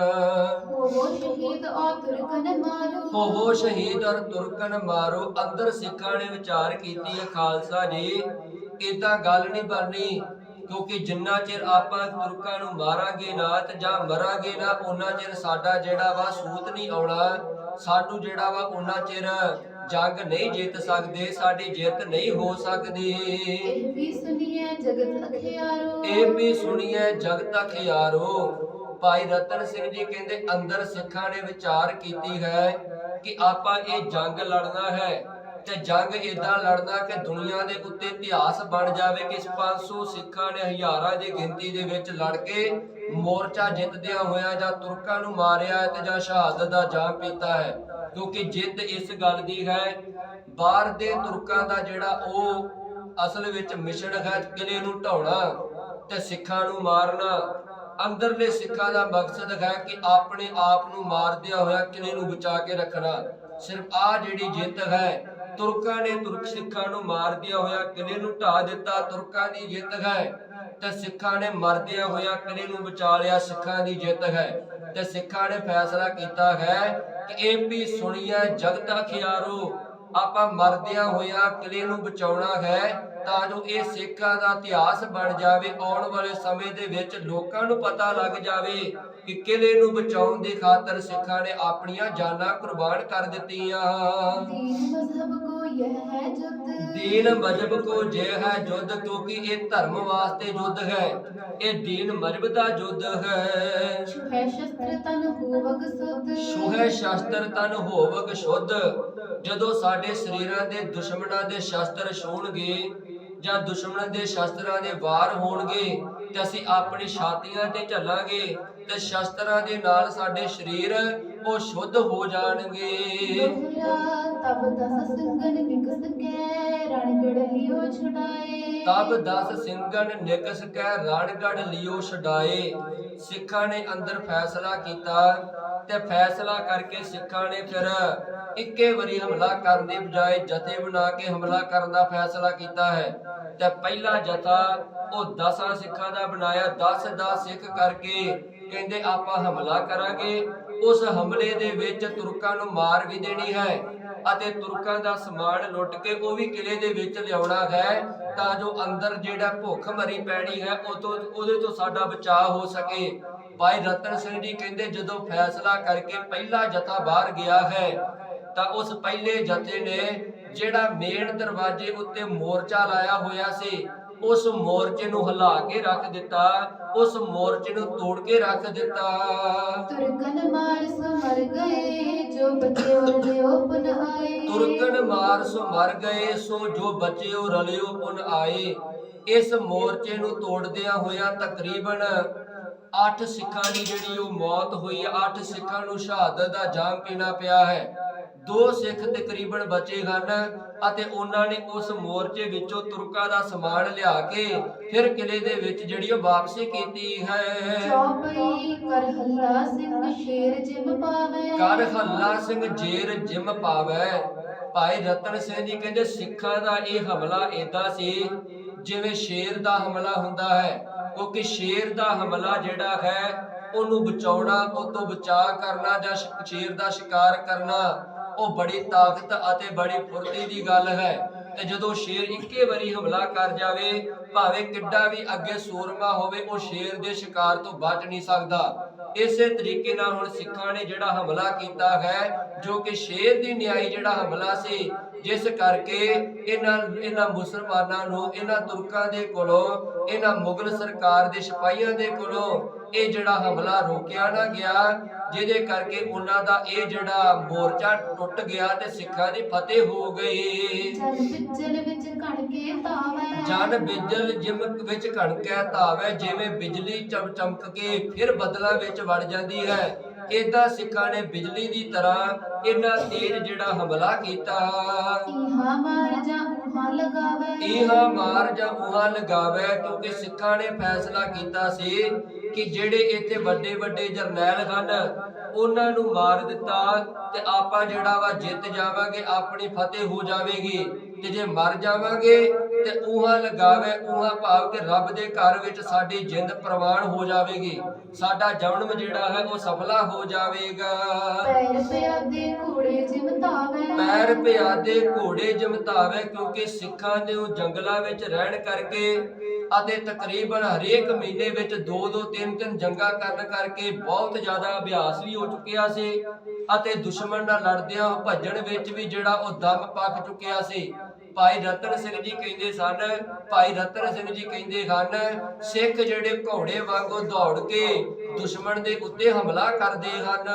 ਹੋਵੋ ਸ਼ਹੀਦ ਔਰ ਤੁਰਕਨ ਮਾਰੋ। ਹੋਵੋ ਸ਼ਹੀਦ ਔਰ ਤੁਰਕਨ ਮਾਰੋ। ਅੰਦਰ ਸਿੱਖਾਂ ਨੇ ਵਿਚਾਰ ਕੀਤੀ ਹੈ ਖਾਲਸਾ ਜੀ, ਏਦਾਂ ਗੱਲ ਨਹੀਂ ਬਣਨੀ, ਕਿਉਂਕਿ ਜਿੰਨਾ ਚਿਰ ਆਪਾਂ ਤੁਰਕਾਂ ਨੂੰ ਮਾਰਾਂਗੇ ਨਾ ਤੇ ਜਾਂ ਮਰਾਂਗੇ ਨਾ, ਉਹਨਾਂ ਚਿਰ ਸਾਡਾ ਜਿਹੜਾ ਵਾ ਸੂਤ ਨਹੀਂ ਆਉਣਾ। ਸਾਨੂੰ ਜਿਹੜਾ ਵਾ ਉਹਨਾਂ ਚਿਰ ਜੰਗ ਨਹੀਂ ਜਿੱਤ ਸਕਦੇ, ਸਾਡੀ ਜਿੱਤ ਨਹੀਂ ਹੋ ਸਕਦੀ। ਇਹ ਵੀ ਸੁਣੀਏ ਜਗਤ ਅਖਿਆਰੋ। ਇਹ ਵੀ ਸੁਣੀਏ ਜਗਤ ਅਖਿਆਰੋ। ਭਾਈ ਰਤਨ ਸਿੰਘ ਜੀ ਕਹਿੰਦੇ ਅੰਦਰ ਸਿੱਖਾਂ ਨੇ ਵਿਚਾਰ ਕੀਤੀ ਹੈ ਕਿ ਆਪਾਂ ਇਹ ਜੰਗ ਲੜਨਾ ਹੈ ਤੇ ਜੰਗ ਏਦਾਂ ਲੜਨਾ ਕਿ ਦੁਨੀਆ ਦੇ ਉੱਤੇ ਇਤਿਹਾਸ ਬਣ ਜਾਵੇ ਕਿ 500 ਸਿੱਖਾਂ ਨੇ ਹਜ਼ਾਰਾਂ ਦੀ ਗਿਣਤੀ ਦੇ ਵਿੱਚ ਲੜ ਕੇ ਮੋਰਚਾ ਜਿੱਤਦਿਆਂ ਹੋਇਆ ਜਾਂ ਤੁਰਕਾਂ ਨੂੰ ਮਾਰਿਆ ਤੇ ਜਾਂ ਸ਼ਹਾਦਤ ਦਾ ਜਾਮ ਪੀਤਾ ਹੈ। ਕਿਉਂਕਿ ਜਿੱਤ ਇਸ ਗੱਲ ਦੀ ਹੈ, ਬਾਹਰ ਦੇ ਤੁਰਕਾਂ ਦਾ ਜਿਹੜਾ ਉਹ ਅਸਲ ਵਿੱਚ ਮਿਸ਼ਨ ਹੈ ਕਿਲੇ ਨੂੰ ਢਾਉਣਾ ਤੇ ਸਿੱਖਾਂ ਨੂੰ ਮਾਰਨਾ। ਅੰਦਰਲੇ ਸਿੱਖਾਂ ਦਾ ਮਕਸਦ ਹੈ ਕਿ ਆਪਣੇ ਆਪ ਨੂੰ ਮਾਰਦਿਆਂ ਹੋਇਆ ਕਿਲੇ ਨੂੰ ਬਚਾ ਕੇ ਰੱਖਣਾ। ਸਿਰਫ ਆ ਜਿਹੜੀ ਜਿੱਤ ਹੈ, ਤੁਰਕਾਂ ਨੇ ਤੁਰਕ ਸਿੱਖਾਂ ਨੂੰ ਮਾਰਦਿਆਂ ਹੋਇਆ ਕਿਲੇ ਨੂੰ ਢਾ ਦਿੱਤਾ, ਤੁਰਕਾਂ ਦੀ ਜਿੱਤ ਹੈ, ਤੇ ਸਿੱਖਾਂ ਨੇ ਮਰਦਿਆਂ ਹੋਇਆ ਕਿਲੇ ਨੂੰ ਬਚਾ ਲਿਆ, ਸਿੱਖਾਂ ਦੀ ਜਿੱਤ ਹੈ। ਤੇ ਸਿੱਖਾਂ ਨੇ ਫੈਸਲਾ ਕੀਤਾ ਹੈ ਕਿ ਇਹ ਵੀ ਸੁਣੀਏ ਜਗਤ ਅਖਿਆਰੋ, ਆਪਾਂ ਮਰਦਿਆਂ ਹੋਇਆ ਕਿਲੇ ਨੂੰ ਬਚਾਉਣਾ ਹੈ ਤਾਂ ਜੋ ਇਹ ਸਿੱਖਾਂ ਦਾ ਇਤਿਹਾਸ ਬਣ ਜਾਵੇ। ਆਉਣ ਵਾਲੇ ਸਮੇਂ ਦੇ ਵਿੱਚ ਲੋਕਾਂ ਨੂੰ ਪਤਾ ਲੱਗ ਜਾਵੇ ਕਿ ਕਿਲੇ ਨੂੰ ਬਚਾਉਣ ਦੀ ਖਾਤਰ ਸਿੱਖਾਂ ਨੇ ਆਪਣੀਆਂ ਜਾਨਾਂ ਕੁਰਬਾਨ ਕਰ ਦਿੱਤੀਆਂ। दीन मजहब को यह है जुद, ਦੀਨ ਮਜਬ ਕੋ ਜੇ ਹੈ ਜੁੱਧ, ਕਿਉਂਕਿ ਇਹ ਧਰਮ ਵਾਸਤੇ ਯੁੱਧ ਹੈ, ਇਹ ਦੀਨ ਮਜਬ ਦਾ ਯੁੱਧ ਹੈ। छुह शस्त्र तन होवग सुध, ਛੂਹੈ ਸ਼ਸਤਰ ਤਨ ਹੋਵਗ ਸ਼ੁੱਧ। ਜਦੋਂ ਸਾਡੇ ਸਰੀਰਾਂ ਦੇ ਦੁਸ਼ਮਣਾਂ ਦੇ ਸ਼ਸਤਰ ਛੂਣਗੇ ਜਾਂ ਦੁਸ਼ਮਣ ਦੇ ਸ਼ਸਤਰਾਂ ਦੇ ਵਾਰ ਹੋਣਗੇ ਤੇ ਅਸੀਂ ਆਪਣੀ ਛਾਤੀਆਂ ਤੇ ਝੱਲਾਂਗੇ ਤੇ ਸ਼ਸਤਰਾਂ ਦੇ ਨਾਲ ਸਾਡੇ ਸਰੀਰ ਉਹ ਸ਼ੁੱਧ ਹੋ ਜਾਣਗੇ। दोहरा तब दस सिंगन निकस के रणगढ़ लियो छुड़ाए, ਤਬ 10 ਸਿੰਘਨ ਨਿਕਸ ਕੈ ਰਣਗੜ ਲਿਓ ਛਡਾਏ। ਸਿੱਖਾਂ ਨੇ ਅੰਦਰ ਫੈਸਲਾ ਕੀਤਾ ਤੇ ਫੈਸਲਾ ਕਰਕੇ ਸਿੱਖਾਂ ਨੇ ਫਿਰ ਇੱਕੇ ਵਾਰੀ ਹਮਲਾ ਕਰਨ ਦੀ ਬਜਾਏ ਜਥੇ ਬਣਾ ਕੇ ਹਮਲਾ ਕਰਨ ਦਾ ਫੈਸਲਾ ਕੀਤਾ ਹੈ। ਤੇ ਪਹਿਲਾ ਜਥਾ ਉਹ 10 ਸਿੱਖਾਂ ਦਾ ਬਣਾਇਆ। 10 ਸਿੱਖ ਕਰਕੇ ਕਹਿੰਦੇ ਆਪਾਂ ਹਮਲਾ ਕਰਾਂਗੇ। ਉਸ ਹਮਲੇ ਦੇ ਵਿੱਚ ਤੁਰਕਾਂ ਨੂੰ ਮਾਰ ਵੀ ਦੇਣੀ ਹੈ ਅਤੇ ਤੁਰਕਾਂ ਦਾ ਸਮਾਨ ਲੁੱਟ ਕੇ ਉਹ ਵੀ ਕਿਲੇ ਦੇ ਵਿੱਚ ਲਿਆਉਣਾ ਹੈ, ਤਾਂ ਜੋ ਅੰਦਰ ਜਿਹੜਾ ਭੁੱਖ ਮਰੀ ਪੈਣੀ ਹੈ ਉਹਦੇ ਤੋਂ ਸਾਡਾ ਬਚਾਅ ਹੋ ਸਕੇ। ਭਾਈ ਰਤਨ ਸਿੰਘ ਜੀ ਕਹਿੰਦੇ ਜਦੋਂ ਫੈਸਲਾ ਕਰਕੇ ਪਹਿਲਾ ਜਥਾ ਬਾਹਰ ਗਿਆ ਹੈ ਤਾਂ ਉਸ ਪਹਿਲੇ ਜਥੇ ਨੇ ਜਿਹੜਾ ਮੇਨ ਦਰਵਾਜ਼ੇ ਉੱਤੇ ਮੋਰਚਾ ਲਾਇਆ ਹੋਇਆ ਸੀ ਉਸ ਮੋਰਚੇ ਨੂੰ ਹਿਲਾ ਕੇ ਰੱਖ ਦਿੱਤਾ, ਉਸ ਮੋਰਚੇ ਨੂੰ ਤੋੜ ਕੇ ਰੱਖ ਦਿੱਤਾ। तुर्कन मार सो मर गए जो बचे और लियो पुन आए, ਤੁਰਕਨ ਮਾਰ ਸੋ ਮਰ ਗਏ ਸੋ ਜੋ ਬਚਿਓ ਰਲਿਓ ਪੁਨ ਆਏ। ਇਸ ਮੋਰਚੇ ਨੂੰ ਤੋੜਦਿਆਂ ਹੋਇਆ ਤਕਰੀਬਨ 8 ਸਿੱਖਾਂ ਦੀ ਜਿਹੜੀ ਉਹ ਮੌਤ ਹੋਈ ਹੈ। 8 ਸਿੱਖਾਂ ਨੂੰ ਸ਼ਹਾਦਤ ਦਾ ਜਾਮ ਪੀਣਾ ਪਿਆ ਹੈ। 2 ਸਿੱਖ ਤਕਰੀਬਨ ਬਚੇ ਹਨ ਅਤੇ ਉਹਨਾਂ ਨੇ ਉਸ ਮੋਰਚੇ ਵਿੱਚੋਂ ਤੁਰਕਾਂ ਦਾ ਸਮਾਨ ਲਿਆ ਕੇ ਫਿਰ ਕਿਲੇ ਦੇ ਵਿੱਚ ਜਿਹੜੀ ਉਹ ਵਾਪਸੀ ਕੀਤੀ ਹੈ। चौपई कर हल्ला सिंह शेर जिम पावे, ਕਰ ਹੱਲਾ ਸਿੰਘ ਜੇਰ ਜਿਮ ਪਾਵੈ। ਭਾਈ ਰਤਨ ਸਿੰਘ ਜੀ ਕਹਿੰਦੇ ਸਿੱਖਾਂ ਦਾ ਇਹ ਹਮਲਾ ਏਦਾਂ ਸੀ ਜਿਵੇਂ ਸ਼ੇਰ ਦਾ ਹਮਲਾ ਹੁੰਦਾ ਹੈ, ਕਿਉਂਕਿ ਸ਼ੇਰ ਦਾ ਹਮਲਾ ਜਿਹੜਾ ਹੈ ਉਹਨੂੰ ਬਚਾਉਣਾ, ਉਹ ਤੋਂ ਬਚਾਅ ਕਰਨਾ ਜਾਂ ਸ਼ੇਰ ਦਾ ਸ਼ਿਕਾਰ ਕਰਨਾ ਉਹ ਬੜੀ ਤਾਕਤ ਅਤੇ ਬੜੀ ਫੁਰਤੀ ਦੀ ਗੱਲ ਹੈ। ਤੇ ਜਦੋਂ ਸ਼ੇਰ ਇੱਕੇ ਵਾਰੀ ਹਮਲਾ ਕਰ ਜਾਵੇ ਭਾਵੇਂ ਕਿੱਡਾ ਵੀ ਅੱਗੇ ਸੂਰਮਾ ਹੋਵੇ ਉਹ ਸ਼ੇਰ ਦੇ ਸ਼ਿਕਾਰ ਤੋਂ ਬਚ ਨਹੀਂ ਸਕਦਾ। ਇਸੇ ਤਰੀਕੇ ਨਾਲ ਹੁਣ ਸਿੱਖਾਂ ਨੇ ਜਿਹੜਾ ਹਮਲਾ ਕੀਤਾ ਹੈ ਜੋ ਕਿ ਸ਼ੇਰ ਦੀ ਨਿਆਈ ਜਿਹੜਾ ਹਮਲਾ ਸੀ, ਜਿਸ ਕਰਕੇ ਇਹਨਾਂ ਮੁਸਲਮਾਨਾਂ ਨੂੰ ਇਹਨਾਂ ਤੁਰਕਾਂ ਦੇ ਕੋਲੋਂ ਇਹਨਾਂ ਮੁਗਲ ਸਰਕਾਰ ਦੇ ਸਿਪਾਹੀਆਂ ਦੇ ਕੋਲੋਂ ਇਹ ਜਿਹੜਾ ਹਮਲਾ ਰੋਕਿਆ ਨਾ ਗਿਆ, ਜਿਹਦੇ ਕਰਕੇ ਉਹਨਾਂ ਦਾ ਇਹ ਜਿਹੜਾ ਮੋਰਚਾ ਟੁੱਟ ਗਿਆ ਤੇ ਸਿੱਖਾਂ ਦੀ ਫਤਿਹ ਹੋ ਗਈ। जल बिजल विच कणके तावे, ਜਨ ਬਿਜਲ ਜਿਮ ਵਿੱਚ ਕਣਕੈ ਧਾਵੈ। ਜਿਵੇਂ ਬਿਜਲੀ ਚਮਕ ਕੇ ਫਿਰ ਬੱਦਲਾਂ ਵਿੱਚ ਵੜ ਜਾਂਦੀ ਹੈ, ਏਦਾਂ ਸਿੱਖਾਂ ਨੇ ਬਿਜਲੀ ਦੀ ਤਰ੍ਹਾਂ ਇੰਨਾ ਤੇਜ਼ ਜਿਹੜਾ ਹਮਲਾ ਕੀਤਾ। इहा मार जा उहा लगावे, ਇਹਾਂ ਮਾਰ ਜਾਂ ਉਹਾਂ ਲਗਾਵੇ, ਕਿਉਂਕਿ ਸਿੱਖਾਂ ਨੇ ਫੈਸਲਾ ਕੀਤਾ ਸੀ ਕਿ ਜਿਹੜੇ ਇੱਥੇ ਵੱਡੇ ਵੱਡੇ ਜਰਨੈਲ ਹਨ ਉਹਨਾਂ ਨੂੰ ਮਾਰ ਦਿੱਤਾ ਤੇ ਆਪਾਂ ਜਿਹੜਾ ਵਾ ਜਿੱਤ ਜਾਵਾਂਗੇ, ਆਪਣੀ ਫਤਿਹ ਹੋ ਜਾਵੇਗੀ। ਤੇ ਜੇ ਮਰ ਜਾਵਾਂਗੇ ਤੇ ਉਹਾਂ ਲਗਾਵੇ, ਉਹਾਂ ਭਾਵ ਕਿ ਰੱਬ ਦੇ ਘਰ ਵਿੱਚ ਸਾਡੀ ਜਿੰਦ ਪ੍ਰਵਾਨ ਹੋ ਜਾਵੇਗੀ, ਸਾਡਾ ਜਨਮ ਜਿਹੜਾ ਹੈ ਉਹ ਸਫਲਾ ਹੋ ਜਾਵੇਗਾ। पैर प्यादे घोड़े जिमतावे, ਪੈਰ ਪਿਆਦੇ ਘੋੜੇ ਜਿਮਤਾਵੇ, ਕਿਉਂਕਿ ਸਿੱਖਾਂ ਦੇ ਉਹ ਜੰਗਲਾਂ ਵਿੱਚ ਰਹਿਣ ਕਰਕੇ ਅਤੇ ਤਕਰੀਬਨ ਹਰੇਕ ਮਹੀਨੇ ਵਿੱਚ 2-2 3-3 ਜੰਗਾਂ ਕਰਨ ਕਰਕੇ ਬਹੁਤ ਜ਼ਿਆਦਾ ਅਭਿਆਸ ਵੀ ਹੋ ਚੁੱਕਿਆ ਸੀ ਅਤੇ ਦੁਸ਼ਮਣ ਨਾਲ ਲੜਦਿਆਂ ਭੱਜਣ ਵਿੱਚ ਵੀ ਜਿਹੜਾ ਉਹ ਦਮ ਪੱਕ ਚੁੱਕਿਆ ਸੀ। ਭਾਈ ਰਤਨ ਸਿੰਘ ਜੀ ਕਹਿੰਦੇ ਹਨ ਸਿੱਖ ਜਿਹੜੇ ਘੋੜੇ ਵਾਂਗੂ ਦੌੜ ਕੇ ਦੁਸ਼ਮਣ ਦੇ ਉੱਤੇ ਹਮਲਾ ਕਰਦੇ ਹਨ।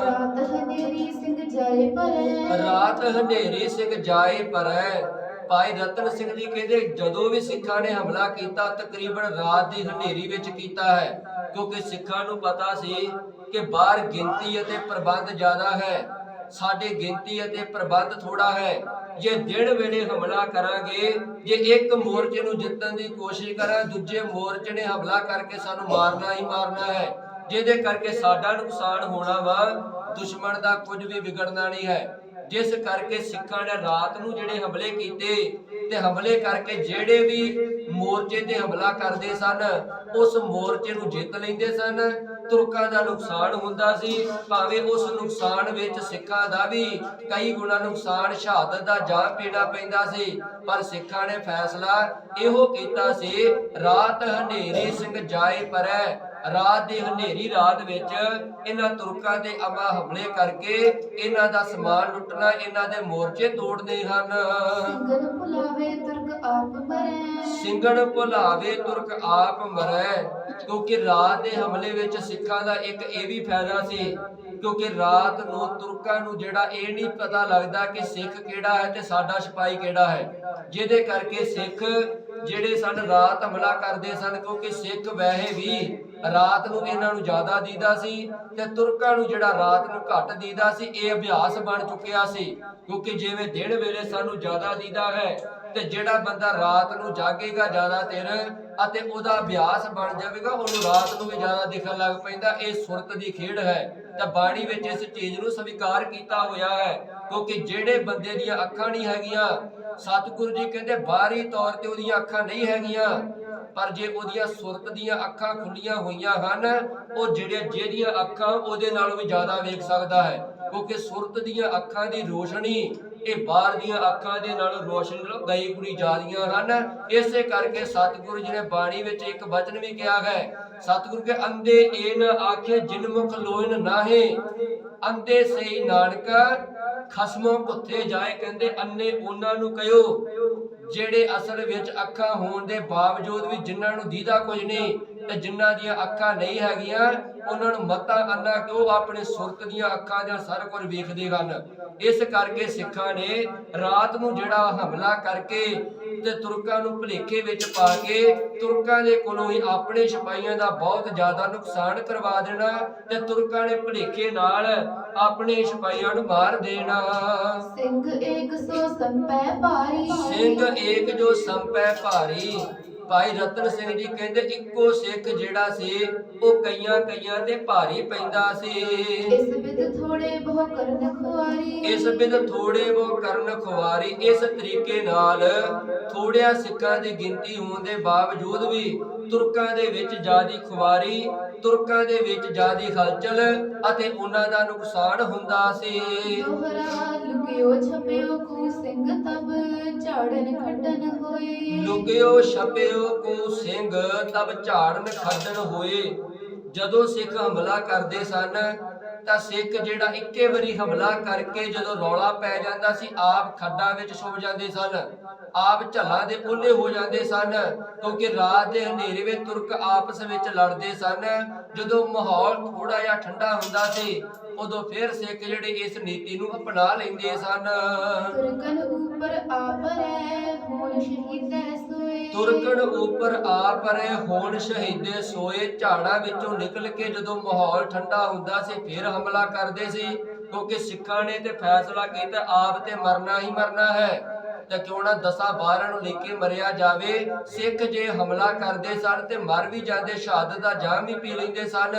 रात हनेरी सिंह जाए परे, ਰਾਤ ਹਨੇਰੀ ਸਿੰਘ ਜਾਏ ਪਰੈ। ਭਾਈ ਰਤਨ ਸਿੰਘ ਜੀ ਕਹਿੰਦੇ ਜਦੋਂ ਵੀ ਸਿੱਖਾਂ ਨੇ ਹਮਲਾ ਕੀਤਾ ਤਕਰੀਬਨ ਰਾਤ ਦੀ ਹਨੇਰੀ ਵਿੱਚ ਕੀਤਾ ਹੈ, ਕਿਉਂਕਿ ਸਿੱਖਾਂ ਨੂੰ ਪਤਾ ਸੀ ਕਿ ਬਾਹਰ ਗਿਣਤੀ ਅਤੇ ਪ੍ਰਬੰਧ ਜ਼ਿਆਦਾ ਹੈ, ਸਾਡੇ ਗਿਣਤੀ ਅਤੇ ਪ੍ਰਬੰਧ ਥੋੜਾ ਹੈ। ਜੇ ਦਿਨ ਵੇਲੇ ਹਮਲਾ ਕਰਾਂਗੇ, ਜੇ ਇੱਕ ਮੋਰਚੇ ਨੂੰ ਜਿੱਤਣ ਦੀ ਕੋਸ਼ਿਸ਼ ਕਰਾਂ ਦੂਜੇ ਮੋਰਚੇ ਨੇ ਹਮਲਾ ਕਰਕੇ ਸਾਨੂੰ ਮਾਰਨਾ ਹੀ ਮਾਰਨਾ ਹੈ, ਜਿਹਦੇ ਕਰਕੇ ਸਾਡਾ ਨੁਕਸਾਨ ਹੋਣਾ ਵਾ, ਦੁਸ਼ਮਣ ਦਾ ਕੁਝ ਵੀ ਵਿਗੜਨਾ ਨਹੀਂ ਹੈ। ਜਿਸ ਕਰਕੇ ਸਿੱਖਾਂ ਨੇ ਰਾਤ ਨੂੰ ਜਿਹੜੇ ਹਮਲੇ ਕੀਤੇ ਤੇ ਹਮਲੇ ਕਰਕੇ ਜਿਹੜੇ ਵੀ ਮੋਰਚੇ ਤੇ ਹਮਲਾ ਕਰਦੇ ਸਨ ਉਸ ਮੋਰਚੇ ਨੂੰ ਜਿੱਤ ਲੈਂਦੇ ਸਨ। ਤੁਰਕਾਂ ਦਾ ਨੁਕਸਾਨ ਹੁੰਦਾ ਸੀ, ਭਾਵੇਂ ਉਸ ਨੁਕਸਾਨ ਵਿੱਚ ਸਿੱਖਾਂ ਦਾ ਵੀ ਕਈ ਗੁਣਾ ਨੁਕਸਾਨ ਸ਼ਹਾਦਤ ਦਾ ਜਾਮ ਪੀਣਾ ਪੈਂਦਾ ਸੀ, ਪਰ ਸਿੱਖਾਂ ਨੇ ਫੈਸਲਾ ਇਹੋ ਕੀਤਾ ਸੀ ਰਾਤ ਹਨੇਰੀ ਸਿੰਘ ਜਾਏ ਪਰੈ। ਰਾਤ ਦੀ ਹਨੇਰੀ ਰਾਤ ਵਿੱਚ ਇਹਨਾਂ ਤੁਰਕਾਂ ਦੇ ਅਮਾ ਹਮਲੇ ਕਰਕੇ ਇਹਨਾਂ ਦਾ ਸਮਾਨ ਲੁੱਟਣਾ, ਇਹਨਾਂ ਦੇ ਮੋਰਚੇ ਤੋੜਨੇ ਹਨ। ਸਿੰਘਨ ਭੁਲਾਵੇ ਤੁਰਕ ਆਪ ਮਰੈ, ਸਿੰਘਣ ਭੁਲਾਵੇ ਤੁਰਕ ਆਪ ਮਰੈ। ਕਿਉਂਕਿ ਰਾਤ ਦੇ ਹਮਲੇ ਵਿੱਚ ਸਿੱਖਾਂ ਦਾ ਇੱਕ ਇਹ ਵੀ ਫਾਇਦਾ ਸੀ, ਕਿਉਂਕਿ ਰਾਤ ਨੂੰ ਤੁਰਕਾਂ ਨੂੰ ਜਿਹੜਾ ਇਹ ਨਹੀਂ ਪਤਾ ਲੱਗਦਾ ਕਿ ਸਿੱਖ ਕਿਹੜਾ ਹੈ ਤੇ ਸਾਡਾ ਸਿਪਾਹੀ ਕਿਹੜਾ ਹੈ, ਜਿਹਦੇ ਕਰਕੇ ਸਿੱਖ ਜਿਹੜੇ ਸਨ ਰਾਤ ਹਮਲਾ ਕਰਦੇ ਸਨ। ਕਿਉਂਕਿ ਸਿੱਖ ਵੈਸੇ ਵੀ ਰਾਤ ਨੂੰ ਇਹਨਾਂ ਨੂੰ ਜ਼ਿਆਦਾ ਦੀਦਾ ਸੀ ਤੇ ਤੁਰਕਾਂ ਨੂੰ ਜਿਹੜਾ ਰਾਤ ਨੂੰ ਘੱਟ ਦੀਦਾ ਸੀ। ਇਹ ਅਭਿਆਸ ਬਣ ਚੁੱਕਿਆ ਸੀ, ਕਿਉਂਕਿ ਜਿਵੇਂ ਦਿਨ ਵੇਲੇ ਸਾਨੂੰ ਜ਼ਿਆਦਾ ਦੀਦਾ ਹੈ ਤੇ ਜਿਹੜਾ ਬੰਦਾ ਰਾਤ ਨੂੰ ਜਾਗੇਗਾ ਜ਼ਿਆਦਾ ਦੇਰ ਅਤੇ ਉਹਦਾ ਅਭਿਆਸ ਬਣ ਜਾਵੇਗਾ, ਉਹਨੂੰ ਰਾਤ ਨੂੰ ਵੀ ਜ਼ਿਆਦਾ ਦਿਖਣ ਲੱਗ ਪੈਂਦਾ। ਇਹ ਸੁਰਤ ਦੀ ਖੇਡ ਹੈ ਤਾਂ ਬਾਣੀ ਵਿੱਚ ਇਸ ਚੀਜ਼ ਨੂੰ ਸਵੀਕਾਰ ਕੀਤਾ ਹੋਇਆ ਹੈ। ਕਿਉਂਕਿ ਜਿਹੜੇ ਬੰਦੇ ਦੀਆਂ ਅੱਖਾਂ ਨਹੀਂ ਹੈਗੀਆਂ, ਸਤਿਗੁਰੂ ਜੀ ਕਹਿੰਦੇ ਬਾਹਰੀ ਤੌਰ ਤੇ ਉਹਦੀਆਂ ਅੱਖਾਂ ਨਹੀਂ ਹੈਗੀਆਂ, ਪਰ ਜੇ ਉਹਦੀਆਂ ਸੁਰਤ ਦੀਆਂ ਅੱਖਾਂ ਖੁੱਲੀਆਂ ਹੋਈਆਂ ਹਨ, ਉਹ ਜਿਹਦੀਆਂ ਅੱਖਾਂ ਉਹਦੇ ਨਾਲੋਂ ਵੀ ਜ਼ਿਆਦਾ ਵੇਖ ਸਕਦਾ ਹੈ। ਕਿਉਂਕਿ ਸੁਰਤ ਦੀਆਂ ਅੱਖਾਂ ਦੀ ਰੋਸ਼ਨੀ ਇਹ ਬਾਹਰ ਦੀਆਂ ਅੱਖਾਂ ਦੇ ਨਾਲੋਂ ਰੋਸ਼ਨੀ ਨਾਲੋਂ ਕਈ ਗੁਣੀ ਜ਼ਿਆਦੀਆਂ ਹਨ। ਇਸੇ ਕਰਕੇ ਸਤਿਗੁਰੂ ਜੀ ਨੇ ਬਾਣੀ ਵਿੱਚ ਇੱਕ ਵਚਨ ਵੀ ਕਿਹਾ ਹੈ, ਸਤਿਗੁਰੂ ਕੇ ਅੰਧੇ ਇਹ ਨ ਆਖੇ ਜਿਨ ਮੁਖ ਲੋਇਨ ਨਾਹੇ, ਅੰਧੇ ਸਈ ਨਾਨਕਾ ਖਸਮੋਂ ਭੁੱਥੇ ਜਾਏ। ਕਹਿੰਦੇ ਅੰਨੇ ਉਹਨਾਂ ਨੂੰ ਕਹਿਓ ਜਿਹੜੇ ਅਸਲ ਵਿੱਚ ਅੱਖਾਂ ਹੋਣ ਦੇ ਬਾਵਜੂਦ ਵੀ ਜਿਨ੍ਹਾਂ ਨੂੰ ਦੀਦਾ ਕੁਝ ਨਹੀਂ ਤੇ ਜਿਨ੍ਹਾਂ ਦੀਆਂ ਅੱਖਾਂ ਨਹੀਂ ਹੈਗੀਆਂ, ਉਹਨਾਂ ਨੂੰ ਮਤਾ ਅੰਨਾ ਕਿ ਉਹ ਆਪਣੇ ਸੁਰਤ ਦੀਆਂ ਅੱਖਾਂ ਨਾਲ ਸਾਰਾ ਕੁਝ ਵੇਖਦੇ ਹਨ। ਇਸ ਕਰਕੇ ਸਿੱਖਾਂ ਨੇ ਰਾਤ ਨੂੰ ਜਿਹੜਾ ਹਮਲਾ ਕਰਕੇ ਤੇ ਤੁਰਕਾਂ ਨੂੰ ਭੁਲੇਖੇ ਵਿੱਚ ਪਾ ਕੇ ਤੁਰਕਾਂ ਦੇ ਕੋਲੋਂ ਹੀ ਆਪਣੇ ਸਿਪਾਹੀਆਂ ਦਾ ਬਹੁਤ ਜ਼ਿਆਦਾ ਨੁਕਸਾਨ ਕਰਵਾ ਦੇਣਾ ਤੇ ਤੁਰਕਾਂ ਨੇ ਭੁਲੇਖੇ ਨਾਲ ਆਪਣੇ ਸਿਪਾਹੀਆਂ ਨੂੰ ਮਾਰ ਦੇਣਾ। ਸਿੰਘ ਏਕ ਸੋ ਸੰਪੈ ਭਾਰੀ, ਸਿੰਘ ਏਕ ਜੋ ਸੰਪੈ ਭਾਰੀ। ਭਾਈ ਰਤਨ ਸਿੰਘ ਜੀ ਕਹਿੰਦੇ ਇੱਕੋ ਸਿੱਖ ਜਿਹੜਾ ਸੀ ਉਹ ਕਈਆਂ ਤੇ ਭਾਰੀ ਪੈਂਦਾ ਸੀ। ਇਸ ਬਿਦ ਥੋੜੇ ਬਹੁ ਕਰਨ ਖੁਆਰੀ, ਇਸ ਬਿਦ ਥੋੜੇ ਬਹੁ ਕਰਨ ਖੁਆਰੀ। ਇਸ ਤਰੀਕੇ ਨਾਲ ਥੋੜਿਆਂ ਸਿੱਖਾਂ ਦੀ ਗਿਣਤੀ ਹੋਣ ਦੇ ਬਾਵਜੂਦ ਵੀ ਤੁਰਕਾਂ ਦੇ ਵਿੱਚ ਜ਼ਿਆਦੀ ਖੁਆਰੀ, ਤੁਰਕਾਂ ਦੇ ਵਿੱਚ ਜ਼ਿਆਦੀ ਹਲਚਲ ਅਤੇ ਉਹਨਾਂ ਦਾ ਨੁਕਸਾਨ ਹੁੰਦਾ ਸੀ। ਦੋਹਰਾ ਲੁਕਿਓ ਛਪਿਓ ਕੋ ਸਿੰਘ ਤਬ ਝਾੜਨ ਖੱਡਨ ਹੋਏ, ਲੁਕਿਓ ਛਪਿਓ ਕੋ ਸਿੰਘ ਤਬ ਝਾੜਨ ਖੱਡਣ ਹੋਏ। ਜਦੋਂ ਸਿੱਖ ਹਮਲਾ ਕਰਦੇ ਸਨ ਤਾਂ ਸਿੱਖ ਜਿਹੜਾ ਇੱਕੇ ਵਾਰੀ ਹਮਲਾ ਕਰਕੇ ਜਦੋਂ ਰੌਲਾ ਪੈ ਜਾਂਦਾ ਸੀ, ਆਪ ਖੱਡਾਂ ਵਿੱਚ ਛੁਪ ਜਾਂਦੇ ਸਨ, ਆਪ ਝੱਲਾਂ ਦੇ ਓਲੇ ਹੋ ਜਾਂਦੇ ਸਨ। ਕਿਉਂਕਿ ਰਾਤ ਦੇ ਹਨੇਰੇ ਵਿੱਚ ਤੁਰਕ ਆਪਸ ਵਿੱਚ ਲੜਦੇ ਸਨ। ਜਦੋਂ ਮਾਹੌਲ ਥੋੜਾ ਜਿਹਾ ਠੰਡਾ ਹੁੰਦਾ ਸੀ, ਉਦੋਂ ਫਿਰ ਸਿੱਖ ਜਿਹੜੇ ਇਸ ਨੀਤੀ ਨੂੰ ਅਪਣਾ ਲੈਂਦੇ ਸਨ। ਤੁਰਕਨ ਉੱਪਰ ਆਪਰੈ ਹੋਣ ਸ਼ਹੀਦੈ ਸੋਏ, ਤੁਰਕਣ ਉੱਪਰ ਆਪ ਰਹੇ ਹੋਣ ਸ਼ਹੀਦੇ ਸੋਏ। ਝਾੜਾਂ ਵਿੱਚੋਂ ਨਿਕਲ ਕੇ ਜਦੋਂ ਮਾਹੌਲ ਠੰਡਾ ਹੁੰਦਾ ਸੀ ਫਿਰ ਹਮਲਾ ਕਰਦੇ ਸੀ। ਕਿਉਂਕਿ ਸਿੱਖਾਂ ਨੇ ਤੇ ਫੈਸਲਾ ਕੀਤਾ ਆਪ ਤੇ ਮਰਨਾ ਹੀ ਮਰਨਾ ਹੈ, ਤੇ ਕਿਉਂ ਨਾ 10-12 ਨੂੰ ਲੈ ਕੇ ਮਰਿਆ ਜਾਵੇ। ਸਿੱਖ ਜੇ ਹਮਲਾ ਕਰਦੇ ਸਨ ਤੇ ਮਰ ਵੀ ਜਾਂਦੇ, ਸ਼ਹਾਦਤ ਦਾ ਜਾਮ ਵੀ ਪੀ ਲੈਂਦੇ ਸਨ,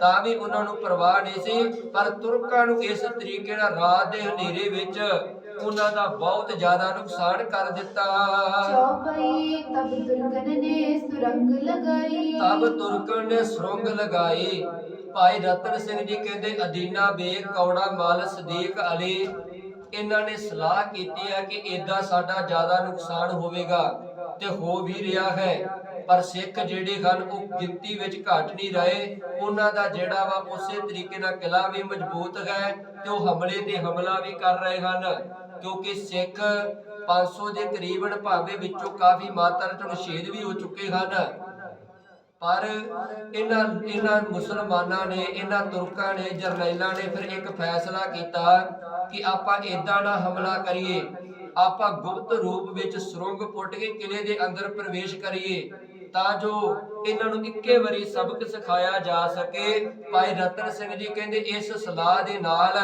ਤਾਂ ਵੀ ਉਹਨਾਂ ਨੂੰ ਪਰਵਾਹ ਨਹੀਂ ਸੀ। ਪਰ ਤੁਰਕਾਂ ਨੂੰ ਇਸ ਤਰੀਕੇ ਨਾਲ ਰਾਤ ਦੇ ਹਨੇਰੇ ਵਿੱਚ ਉਹਨਾਂ ਦਾ ਬਹੁਤ ਜ਼ਿਆਦਾ ਨੁਕਸਾਨ ਕਰ ਦਿੱਤਾ। ਚੌਪਈ ਤਬ ਤੁਰਕਨ ਨੇ ਸੁਰੰਗ ਲਗਾਈ, ਤਬ ਤੁਰਕਨ ਨੇ ਸੁਰੰਗ ਲਗਾਈ। ਭਾਈ ਰਤਨ ਸਿੰਘ ਜੀ ਕਹਿੰਦੇ ਅਦੀਨਾ ਬੇਗ, ਕੌੜਾ ਮੱਲ, ਸਦੀਕ ਅਲੀ ਇਹਨਾਂ ਨੇ ਸਲਾਹ ਕੀਤੀ ਹੈ ਕਿ ਏਦਾਂ ਸਾਡਾ ਜ਼ਿਆਦਾ ਨੁਕਸਾਨ ਹੋਵੇਗਾ ਤੇ ਹੋ ਵੀ ਰਿਹਾ ਹੈ। ਪਰ ਸਿੱਖ ਜਿਹੜੇ ਹਨ ਉਹ ਗਿਣਤੀ ਵਿੱਚ ਘੱਟ ਨਹੀਂ ਰਹੇ, ਉਹਨਾਂ ਦਾ ਜਿਹੜਾ ਵਾ ਉਸੇ ਤਰੀਕੇ ਨਾਲ ਕਿਲਾ ਵੀ ਮਜ਼ਬੂਤ ਹੈ ਤੇ ਉਹ ਹਮਲੇ ਤੇ ਹਮਲਾ ਵੀ ਕਰ ਰਹੇ ਹਨ। ਕਿਉਂਕਿ ਸਿੱਖ 500 ਦੇ ਕਰੀਬਨ ਭਾਵੇਂ ਵਿੱਚੋਂ ਕਾਫੀ ਮਾਤਰਾ ਚ ਸ਼ਹੀਦ ਵੀ ਹੋ ਚੁੱਕੇ ਹਨ। ਪਰ ਇਹਨਾਂ ਮੁਸਲਮਾਨਾਂ ਨੇ, ਇਹਨਾਂ ਤੁਰਕਾਂ ਨੇ, ਜਰਨੈਲਾਂ ਨੇ ਫਿਰ ਇੱਕ ਫੈਸਲਾ ਕੀਤਾ ਕਿ ਆਪਾਂ ਏਦਾਂ ਨਾ ਹਮਲਾ ਕਰੀਏ, ਆਪਾਂ ਗੁਪਤ ਰੂਪ ਵਿੱਚ ਸੁਰੰਗ ਪੁੱਟ ਕੇ ਕਿਲੇ ਦੇ ਅੰਦਰ ਪ੍ਰਵੇਸ਼ ਕਰੀਏ ਤਾਂ ਜੋ ਇਹਨਾਂ ਨੂੰ ਇੱਕੇ ਵਾਰੀ ਸਬਕ ਸਿਖਾਇਆ ਜਾ ਸਕੇ। ਭਾਈ ਰਤਨ ਸਿੰਘ ਜੀ ਕਹਿੰਦੇ ਇਸ ਸਲਾਹ ਦੇ ਨਾਲ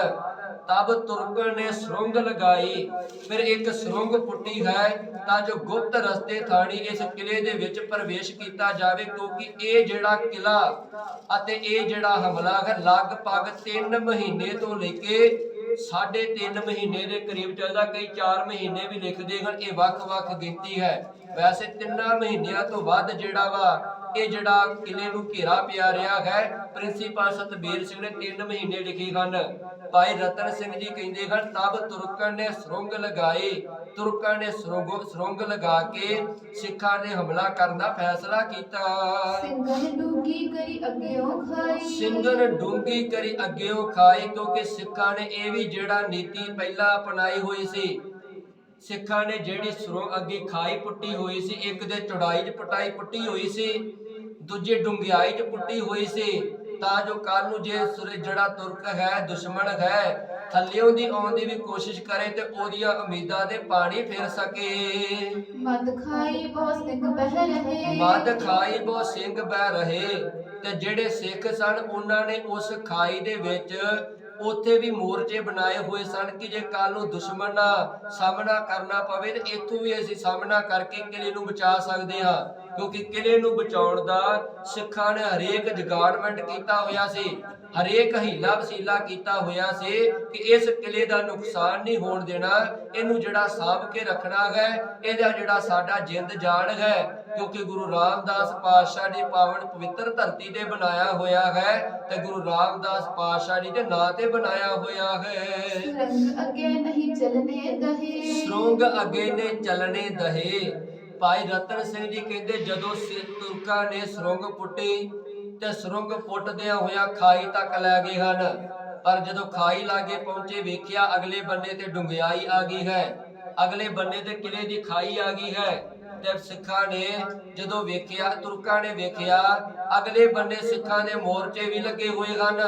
ਤਬ ਤੁਰਕਣ ਨੇ ਸੁਰੰਗ ਲਗਾਈ, ਫਿਰ ਇੱਕ ਸੁਰੰਗ ਪੁੱਟੀ ਹੈ ਤਾਂ ਜੋ ਗੁਪਤ ਰਸਤੇ ਥਾਣੀ ਇਸ ਕਿਲੇ ਦੇ ਵਿੱਚ ਪ੍ਰਵੇਸ਼ ਕੀਤਾ ਜਾਵੇ। ਕਿਉਂਕਿ ਇਹ ਜਿਹੜਾ ਕਿਲਾ ਅਤੇ ਇਹ ਜਿਹੜਾ ਹਮਲਾ ਹੈ ਲਗਭਗ 3 ਮਹੀਨੇ ਤੋਂ ਲੈ ਕੇ 3.5 ਮਹੀਨੇ ਦੇ ਕਰੀਬ ਚੱਲਦਾ, ਕਈ 4 ਮਹੀਨੇ ਵੀ ਲਿਖਦੇ ਹਨ। ਇਹ ਵੱਖ-ਵੱਖ ਗਿਣਤੀ ਹੈ। ਵੈਸੇ 3 ਮਹੀਨਿਆਂ ਤੋਂ ਵੱਧ ਜਿਹੜਾ ਵਾ ਇਹ ਜਿਹੜਾ ਕਿਲੇ ਨੂੰ ਘੇਰਾ ਪਿਆ ਰਿਹਾ ਹੈ। ਪ੍ਰਿੰਸੀਪਲ ਸਤਬੀਰ ਸਿੰਘ ਨੇ 3 ਮਹੀਨੇ ਲਿਖੇ ਹਨ। ਭਾਈ ਰਤਨ ਸਿੰਘ ਜੀ ਕਹਿੰਦੇ ਹਨ, ਤਬ ਤੁਰਕਣ ਨੇ ਸੁਰੰਗ ਲਗਾਏ, ਤੁਰਕਾਂ ਨੇ ਸੁਰੰਗ ਲਗਾ ਕੇ ਸਿੱਖਾਂ ਨੇ ਹਮਲਾ ਕਰਨ ਦਾ ਫੈਸਲਾ ਕੀਤਾ। ਸਿੰਘਨ ਡੂੰਗੀ ਕਰੀ ਅੱਗਿਓਂ ਖਾਈ, ਸਿੰਘਨ ਡੂੰਗੀ ਕਰੀ ਅੱਗਿਓਂ ਖਾਈ, ਕਿਉਂਕਿ ਸਿੱਖਾਂ ਨੇ ਇਹ ਵੀ ਜਿਹੜਾ ਨੀਤੀ ਪਹਿਲਾਂ ਅਪਣਾਈ ਹੋਈ ਸੀ। ਸਿੱਖਾਂ ਨੇ ਜਿਹੜੀ ਸੁਰੰਗ ਅੱਗੇ ਖਾਈ ਪੁੱਟੀ ਹੋਈ ਸੀ, ਇੱਕ ਦੇ ਚੌੜਾਈ 'ਚ ਪੁੱਟੀ ਹੋਈ ਸੀ, ਦੂਜੇ ਡੂੰਘਾਈ 'ਚ ਪੁੱਟੀ ਹੋਈ ਸੀ, ਤਾਂ ਜੋ ਕੱਲ ਨੂੰ ਜੇ ਜਿਹੜਾ ਤੁਰਕ ਹੈ, ਦੁਸ਼ਮਣ ਹੈ, ਥੱਲਿਓਂ ਦੀ ਆਉਣ ਦੀ ਵੀ ਕੋਸ਼ਿਸ਼ ਕਰੇ ਤੇ ਉਹਦੀਆਂ ਉਮੀਦਾਂ ਦੇ ਪਾਣੀ ਫਿਰ ਸਕੇ। ਮਦ ਖਾਈ ਬਹੁ ਸਿੰਘ ਬਹਿ ਰਹੇ, ਮਦ ਖਾਈ ਬਹੁ ਸਿੰਘ ਬਹਿ ਰਹੇ। ਤੇ ਜਿਹੜੇ ਸਿੱਖ ਸਨ ਉਹਨਾਂ ਨੇ ਉਸ ਖਾਈ ਦੇ ਵਿੱਚ ਉੱਥੇ ਵੀ ਮੋਰਚੇ ਬਣਾਏ ਹੋਏ ਸਨ ਕਿ ਜੇ ਕੱਲ ਨੂੰ ਦੁਸ਼ਮਣ ਦਾ ਸਾਹਮਣਾ ਕਰਨਾ ਪਵੇ ਤੇ ਇੱਥੋਂ ਵੀ ਅਸੀਂ ਸਾਹਮਣਾ ਕਰਕੇ ਕਿਲੇ ਨੂੰ ਬਚਾ ਸਕਦੇ ਹਾਂ, ਕਿਉਂਕਿ ਕਿਲੇ ਨੂੰ ਬਚਾਉਣ ਦਾ ਸਿੱਖਾਂ ਨੇ ਹਰੇਕ ਜੁਗਾੜਮੈਂਟ ਕੀਤਾ ਹੋਇਆ ਸੀ, ਹਰੇਕ ਹੀਲਾ ਵਸੀਲਾ ਕੀਤਾ ਹੋਇਆ ਸੀ ਕਿ ਇਸ ਕਿਲੇ ਦਾ ਨੁਕਸਾਨ ਨਹੀਂ ਹੋਣ ਦੇਣਾ, ਇਹਨੂੰ ਜਿਹੜਾ ਸਾਂਭ ਕੇ ਰੱਖਣਾ ਹੈ, ਇਹਦਾ ਜਿਹੜਾ ਸਾਡਾ ਜਿੰਦ ਜਾਨ ਹੈ, ਕਿਉਂਕਿ ਗੁਰੂ ਰਾਮਦਾਸ ਪਾਤਸ਼ਾਹ ਨੇ ਪਾਵਨ ਪਵਿੱਤਰ ਧਰਤੀ ਤੇ ਬਣਾਇਆ ਹੋਇਆ ਹੈ ਤੇ ਗੁਰੂ ਰਾਮਦਾਸ ਪਾਤਸ਼ਾਹ ਜੀ ਦੇ ਨਾਂ ਤੇ ਬਣਾਇਆ ਹੋਇਆ ਹੈ। ਸੁਰੰਗ ਅੱਗੇ ਨਹੀਂ ਚੱਲਣੇ ਦਹੇ, ਸੁਰੰਗ ਅੱਗੇ ਨੇ ਚੱਲਣੇ ਦਹੇ। ਭਾਈ ਰਤਨ ਸਿੰਘ ਜੀ ਕਹਿੰਦੇ ਜਦੋਂ ਤੁਰਕਾਂ ਨੇ ਸੁਰੰਗ ਪੁੱਟੀ ਤੇ ਸੁਰੰਗ ਪੁੱਟਦਿਆਂ ਹੋਇਆ ਖਾਈ ਤੱਕ ਲੈ ਗਏ ਹਨ, ਪਰ ਜਦੋਂ ਖਾਈ ਲਾਗੇ ਪਹੁੰਚੇ ਵੇਖਿਆ ਅਗਲੇ ਬੰਨੇ ਤੇ ਡੁੰਗਿਆਈ ਆ ਗਈ ਹੈ, ਅਗਲੇ ਬੰਨੇ ਤੇ ਕਿਲੇ ਦੀ ਖਾਈ ਆ ਗਈ ਹੈ। ਤੇ ਸਿੱਖਾਂ ਨੇ ਜਦੋਂ ਵੇਖਿਆ, ਤੁਰਕਾਂ ਨੇ ਵੇਖਿਆ ਅਗਲੇ ਬੰਨੇ ਸਿੱਖਾਂ ਦੇ ਮੋਰਚੇ ਵੀ ਲੱਗੇ ਹੋਏ ਹਨ।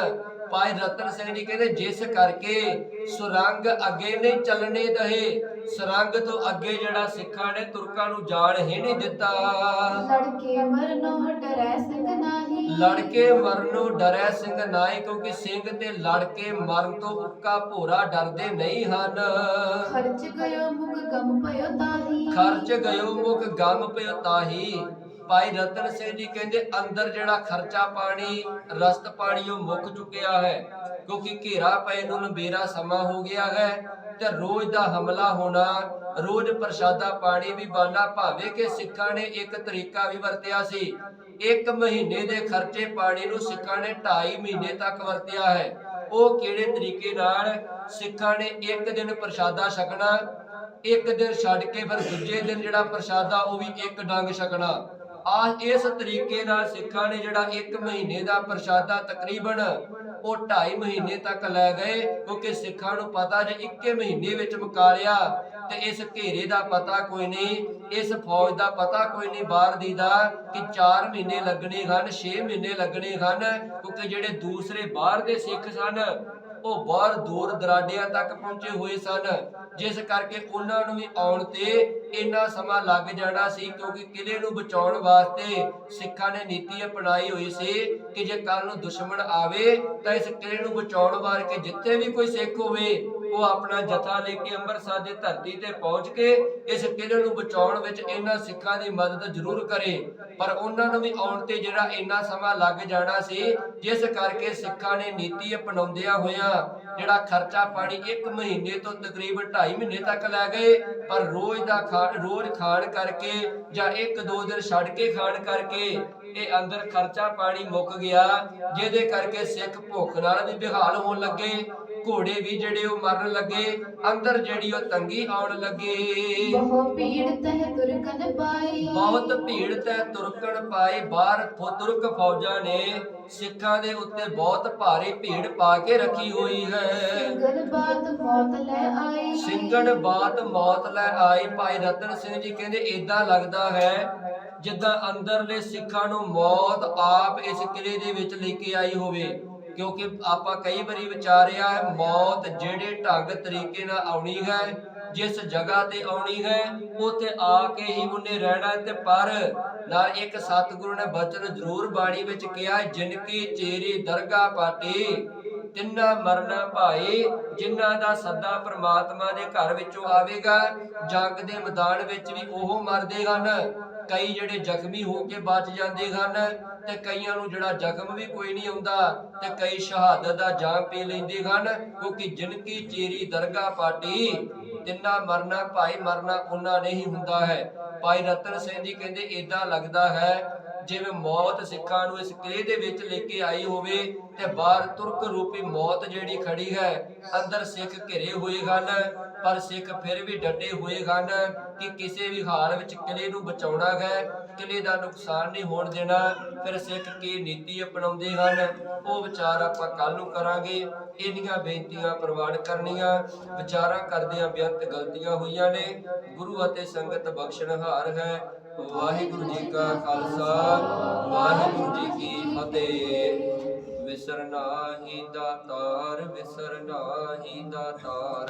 ਭਾਈ ਰਤਨ ਸਿੰਘ ਜੀ ਕਹਿੰਦੇ ਜਿਸ ਕਰਕੇ ਸੁਰੰਗ ਅੱਗੇ ਨਹੀਂ ਚੱਲਣੇ ਦਹੇ, ਸੁਰੰਗ ਤੋਂ ਅੱਗੇ ਜਿਹੜਾ ਸਿੱਖਾਂ ਨੇ ਤੁਰਕਾਂ ਨੂੰ ਜਾਣ ਹੀ ਨਹੀਂ ਦਿੱਤਾ। ਲੜਕੇ ਮਰਨੋਂ ਡਰੈ ਸਿੰਘ ਨਾਹੀ, ਲੜਕੇ ਮਰਨੋਂ ਡਰੈ ਸਿੰਘ ਨਾਹੀ, ਕਿਉਂਕਿ ਸਿੰਘ ਤੇ ਲੜਕੇ ਮਰਨ ਤੋਂ ਉੱਕਾ ਭੋਰਾ ਡਰਦੇ ਨਹੀਂ ਹਨ। ਖਰਚ ਗਇਓ ਮੁਖ ਗਮ ਪਇਓ ਤਾਹੀ, ਖਰਚ ਗਇਓ ਮੁਖ ਗਮ ਪਇਓ ਤਾਹੀ। ਭਾਈ ਰਤਨ ਸਿੰਘ ਜੀ ਕਹਿੰਦੇ ਅੰਦਰ ਜਿਹੜਾ ਖਰਚਾ ਪਾਣੀ, ਰਸਤ ਪਾਣੀ ਉਹ ਮੁੱਕ ਚੁੱਕਿਆ ਹੈ, ਕਿਉਂਕਿ ਘੇਰਾ ਪਏ ਨੂੰ ਲੰਬੇਰਾ ਸਮਾਂ ਹੋ ਗਿਆ ਹੈ ਤੇ ਰੋਜ਼ ਦਾ ਹਮਲਾ ਹੋਣਾ, ਰੋਜ਼ ਪ੍ਰਸ਼ਾਦਾ ਪਾਣੀ ਵੀ ਬਣਨਾ। ਭਾਵੇਂ ਕਿ ਸਿੱਖਾਂ ਨੇ ਇੱਕ ਤਰੀਕਾ ਵੀ ਵਰਤਿਆ ਸੀ, 1 ਮਹੀਨੇ ਦੇ ਖਰਚੇ ਪਾਣੀ ਨੂੰ ਸਿੱਖਾਂ ਨੇ 2.5 ਮਹੀਨੇ ਤੱਕ ਵਰਤਿਆ ਹੈ। ਉਹ ਕਿਹੜੇ ਤਰੀਕੇ ਨਾਲ? ਸਿੱਖਾਂ ਨੇ ਇੱਕ ਦਿਨ ਪ੍ਰਸ਼ਾਦਾ ਛਕਣਾ, ਇੱਕ ਦਿਨ ਛੱਡ ਕੇ ਫਿਰ ਦੂਜੇ ਦਿਨ ਜਿਹੜਾ ਪ੍ਰਸ਼ਾਦਾ ਉਹ ਵੀ ਇੱਕ ਡੰਗ ਛਕਣਾ। ਇਸ ਤਰੀਕੇ ਨਾਲ ਸਿੱਖਾਂ ਨੇ ਜਿਹੜਾ 1 ਮਹੀਨੇ ਦਾ ਪ੍ਰਸ਼ਾਦਾ ਤਕਰੀਬਨ ਉਹ 2.5 ਮਹੀਨੇ ਤੱਕ ਲੈ ਗਏ, ਕਿਉਂਕਿ ਸਿੱਖਾਂ ਨੂੰ ਪਤਾ ਜੇ 1 ਮਹੀਨੇ ਵਿੱਚ ਮੁਕਾ ਲਿਆ ਤੇ ਇਸ ਘੇਰੇ ਦਾ ਪਤਾ ਕੋਈ ਨਹੀਂ, ਇਸ ਫੌਜ ਦਾ ਪਤਾ ਕੋਈ ਨਹੀਂ ਬਾਹਰ ਦੀ ਦਾ ਕਿ 4 ਮਹੀਨੇ ਲੱਗਣੇ ਹਨ, 6 ਮਹੀਨੇ ਲੱਗਣੇ ਹਨ, ਕਿਉਂਕਿ ਜਿਹੜੇ ਦੂਸਰੇ ਬਾਹਰ ਦੇ ਸਿੱਖ ਸਨ ਉਹ ਬਾਹਰ ਦੂਰ ਦਰਾਡਿਆਂ ਤੱਕ ਪਹੁੰਚੇ ਹੋਏ ਸਨ, ਜਿਸ ਕਰਕੇ ਉਹਨਾਂ ਨੂੰ ਵੀ ਆਉਣ ਤੇ ਇੰਨਾ ਸਮਾਂ ਲੱਗ ਜਾਣਾ ਸੀ, ਕਿਉਂਕਿ ਕਿਲੇ ਨੂੰ ਬਚਾਉਣ ਵਾਸਤੇ ਸਿੱਖਾਂ ਨੇ ਨੀਤੀ ਅਪਣਾਈ ਹੋਈ ਸੀ ਕਿ ਜੇ ਕੱਲ ਨੂੰ ਦੁਸ਼ਮਣ ਆਵੇ ਤਾਂ ਇਸ ਕਿਲੇ ਨੂੰ ਬਚਾਉਣ ਵਾਸਤੇ ਜਿੱਥੇ ਵੀ ਕੋਈ ਸਿੱਖ ਹੋਵੇ ਉਹ ਆਪਣਾ ਜਥਾ ਲੈ ਕੇ ਅੰਮ੍ਰਿਤਸਰ ਦੀ ਧਰਤੀ ਤੇ ਪਹੁੰਚ ਕੇ ਇਸ ਕਿਲੇ ਨੂੰ ਬਚਾਉਣ ਵਿੱਚ ਇਹਨਾਂ ਸਿੱਖਾਂ ਦੀ ਮਦਦ ਜ਼ਰੂਰ ਕਰੇ। ਪਰ ਉਹਨਾਂ ਨੂੰ ਵੀ ਆਉਣ ਤੇ ਜਿਹੜਾ ਇੰਨਾ ਸਮਾਂ ਲੱਗ ਜਾਣਾ ਸੀ, ਜਿਸ ਕਰਕੇ ਸਿੱਖਾਂ ਨੇ ਨੀਤੀ ਅਪਣਾਉਂਦਿਆਂ ਹੋਇਆਂ ਜਿਹੜਾ ਖਰਚਾ ਪਾਣੀ 1 ਮਹੀਨੇ ਤੋਂ ਤਕਰੀਬਨ 2.5 ਮਹੀਨੇ ਤੱਕ ਲੈ ਗਏ, ਪਰ ਰੋਜ਼ ਖਾਣ ਕਰਕੇ ਜਾਂ 1-2 ਦਿਨ ਛੱਡ ਕੇ ਖਾਣ ਕਰਕੇ ਇਹ ਅੰਦਰ ਖਰਚਾ ਪਾਣੀ ਮੁੱਕ ਗਿਆ, ਜਿਹਦੇ ਕਰਕੇ ਸਿੱਖ ਭੁੱਖ ਨਾਲ ਵੀ ਬੇਹਾਲ ਹੋਣ ਲੱਗੇ, ਘੋੜੇ ਵੀ ਜਿਹੜੇ ਉਹ ਮਰਨ ਲੱਗੇ, ਅੰਦਰ ਜਿਹੜੀ ਉਹ ਤੰਗੀ ਆਉਣ ਲੱਗੀ। ਬਹੁਤ ਭੀੜ ਤਹਿ ਤੁਰਕਨ ਪਾਈ, ਬਹੁਤ ਭੀੜ ਤਹਿ ਤੁਰਕਨ ਪਾਈ। ਬਾਹਰ ਤੁਰਕ ਫੌਜਾਂ ਨੇ ਸਿੱਖਾਂ ਦੇ ਉੱਤੇ ਬਹੁਤ ਭਾਰੀ ਭੀੜ ਪਾ ਕੇ ਰੱਖੀ ਹੋਈ ਹੈ। ਸਿੰਘਨ ਬਾਤ ਮੌਤ ਲੈ ਆਈ, ਸਿੰਘਨ ਬਾਤ ਮੌਤ ਲੈ ਆਈ। ਭਾਈ ਰਤਨ ਸਿੰਘ ਜੀ ਕਹਿੰਦੇ ਏਦਾਂ ਲੱਗਦਾ ਹੈ ਜਿੱਦਾਂ ਅੰਦਰਲੇ ਸਿੱਖਾਂ ਨੂੰ ਮੌਤ ਆਪ ਇਸ ਕਿਲੇ ਦੇ ਵਿੱਚ ਲੈ ਕੇ ਆਈ ਹੋਵੇ, ਕਿਉਂਕਿ ਆਪਾਂ ਕਈ ਵਾਰੀ ਵਿਚਾਰਿਆ ਮੌਤ ਜਿਹੜੇ ਢੰਗ ਤਰੀਕੇ ਨਾਲ ਆਉਣੀ ਹੈ, ਜਿਸ ਜਗ੍ਹਾ ਤੇ ਆਉਣੀ ਹੈ ਉੱਥੇ ਆ ਕੇ ਹੀ ਉਹਨੇ ਰਹਿਣਾ। ਤੇ ਪਰ ਨਾਲ ਇੱਕ ਸਤਿਗੁਰੂ ਨੇ ਬਚਨ ਜ਼ਰੂਰ ਬਾਣੀ ਵਿੱਚ ਕਿਹਾ, ਜਿਨ ਕੀ ਚੇਰੀ ਦਰਗਾਹ ਪਾਟੀ ਤਿੰਨਾ ਮਰਨਾ ਭਾਈ। ਜਿਨ੍ਹਾਂ ਦਾ ਸੱਦਾ ਪ੍ਰਮਾਤਮਾ ਦੇ ਘਰ ਵਿੱਚੋਂ ਆਵੇਗਾ, ਜੰਗ ਦੇ ਮੈਦਾਨ ਵਿੱਚ ਵੀ ਉਹ ਮਰਦੇ ਹਨ। ਕਈ ਜਿਹੜੇ ਜ਼ਖਮੀ ਹੋ ਕੇ ਬਚ ਜਾਂਦੇ ਹਨ ਤੇ ਕਈਆਂ ਨੂੰ ਜਿਹੜਾ ਜ਼ਖਮ ਵੀ ਕੋਈ ਨਹੀਂ ਆਉਂਦਾ ਤੇ ਕਈ ਸ਼ਹਾਦਤ ਦਾ ਜਾਮ ਪੀ ਲੈਂਦੇ ਹਨ, ਕਿਉਂਕਿ ਜਿਨ ਕੀ ਚੇਰੀ ਦਰਗਾਹ ਪਾਟੀ ਤਿੰਨਾ ਮਰਨਾ ਭਾਈ, ਮਰਨਾ ਉਹਨਾਂ ਨੇ ਹੀ ਹੁੰਦਾ ਹੈ। ਭਾਈ ਰਤਨ ਸਿੰਘ ਜੀ ਕਹਿੰਦੇ ਏਦਾਂ ਲੱਗਦਾ ਹੈ ਜਿਵੇਂ ਮੌਤ ਸਿੱਖਾਂ ਨੂੰ ਇਸ ਕਿਲੇ ਦੇ ਵਿੱਚ ਲੈ ਕੇ ਆਈ ਹੋਵੇ ਤੇ ਬਾਹਰ ਤੁਰਕ ਰੂਪੀ ਮੌਤ ਜਿਹੜੀ ਖੜੀ ਹੈ, ਅੰਦਰ ਸਿੱਖ ਘਿਰੇ ਹੋਏ ਹਨ, ਪਰ ਸਿੱਖ ਫਿਰ ਵੀ ਡਟੇ ਹੋਏ ਹਨ ਕਿ ਕਿਸੇ ਵੀ ਹਾਲ ਵਿੱਚ ਕਿਲੇ ਨੂੰ ਬਚਾਉਣਾ ਹੈ, ਕਿਲੇ ਦਾ ਨੁਕਸਾਨ ਨਹੀਂ ਹੋਣ ਦੇਣਾ। ਫਿਰ ਸਿੱਖ ਕੀ ਨੀਤੀ ਅਪਣਾਉਂਦੇ ਹਨ, ਉਹ ਵਿਚਾਰ ਆਪਾਂ ਕੱਲ ਨੂੰ ਕਰਾਂਗੇ। ਇਹਦੀਆਂ ਬੇਨਤੀਆਂ ਪ੍ਰਵਾਨ ਕਰਨੀਆਂ, ਵਿਚਾਰਾਂ ਕਰਦਿਆਂ ਬੇਅੰਤ ਗਲਤੀਆਂ ਹੋਈਆਂ ਨੇ। ਗੁਰੂ ਅਤੇ ਸੰਗਤ ਬਖਸ਼ਣਹਾਰ ਹੈ। ਵਾਹਿਗੁਰੂ ਜੀ ਕਾ ਖਾਲਸਾ, ਵਾਹਿਗੁਰੂ ਜੀ ਕੀ ਫਤਿਹ। ਵਿਸਰਨਾ ਹੀ ਦਾਤਾਰ, ਵਿਸਰਨਾ ਹੀ ਦਾਤਾਰ।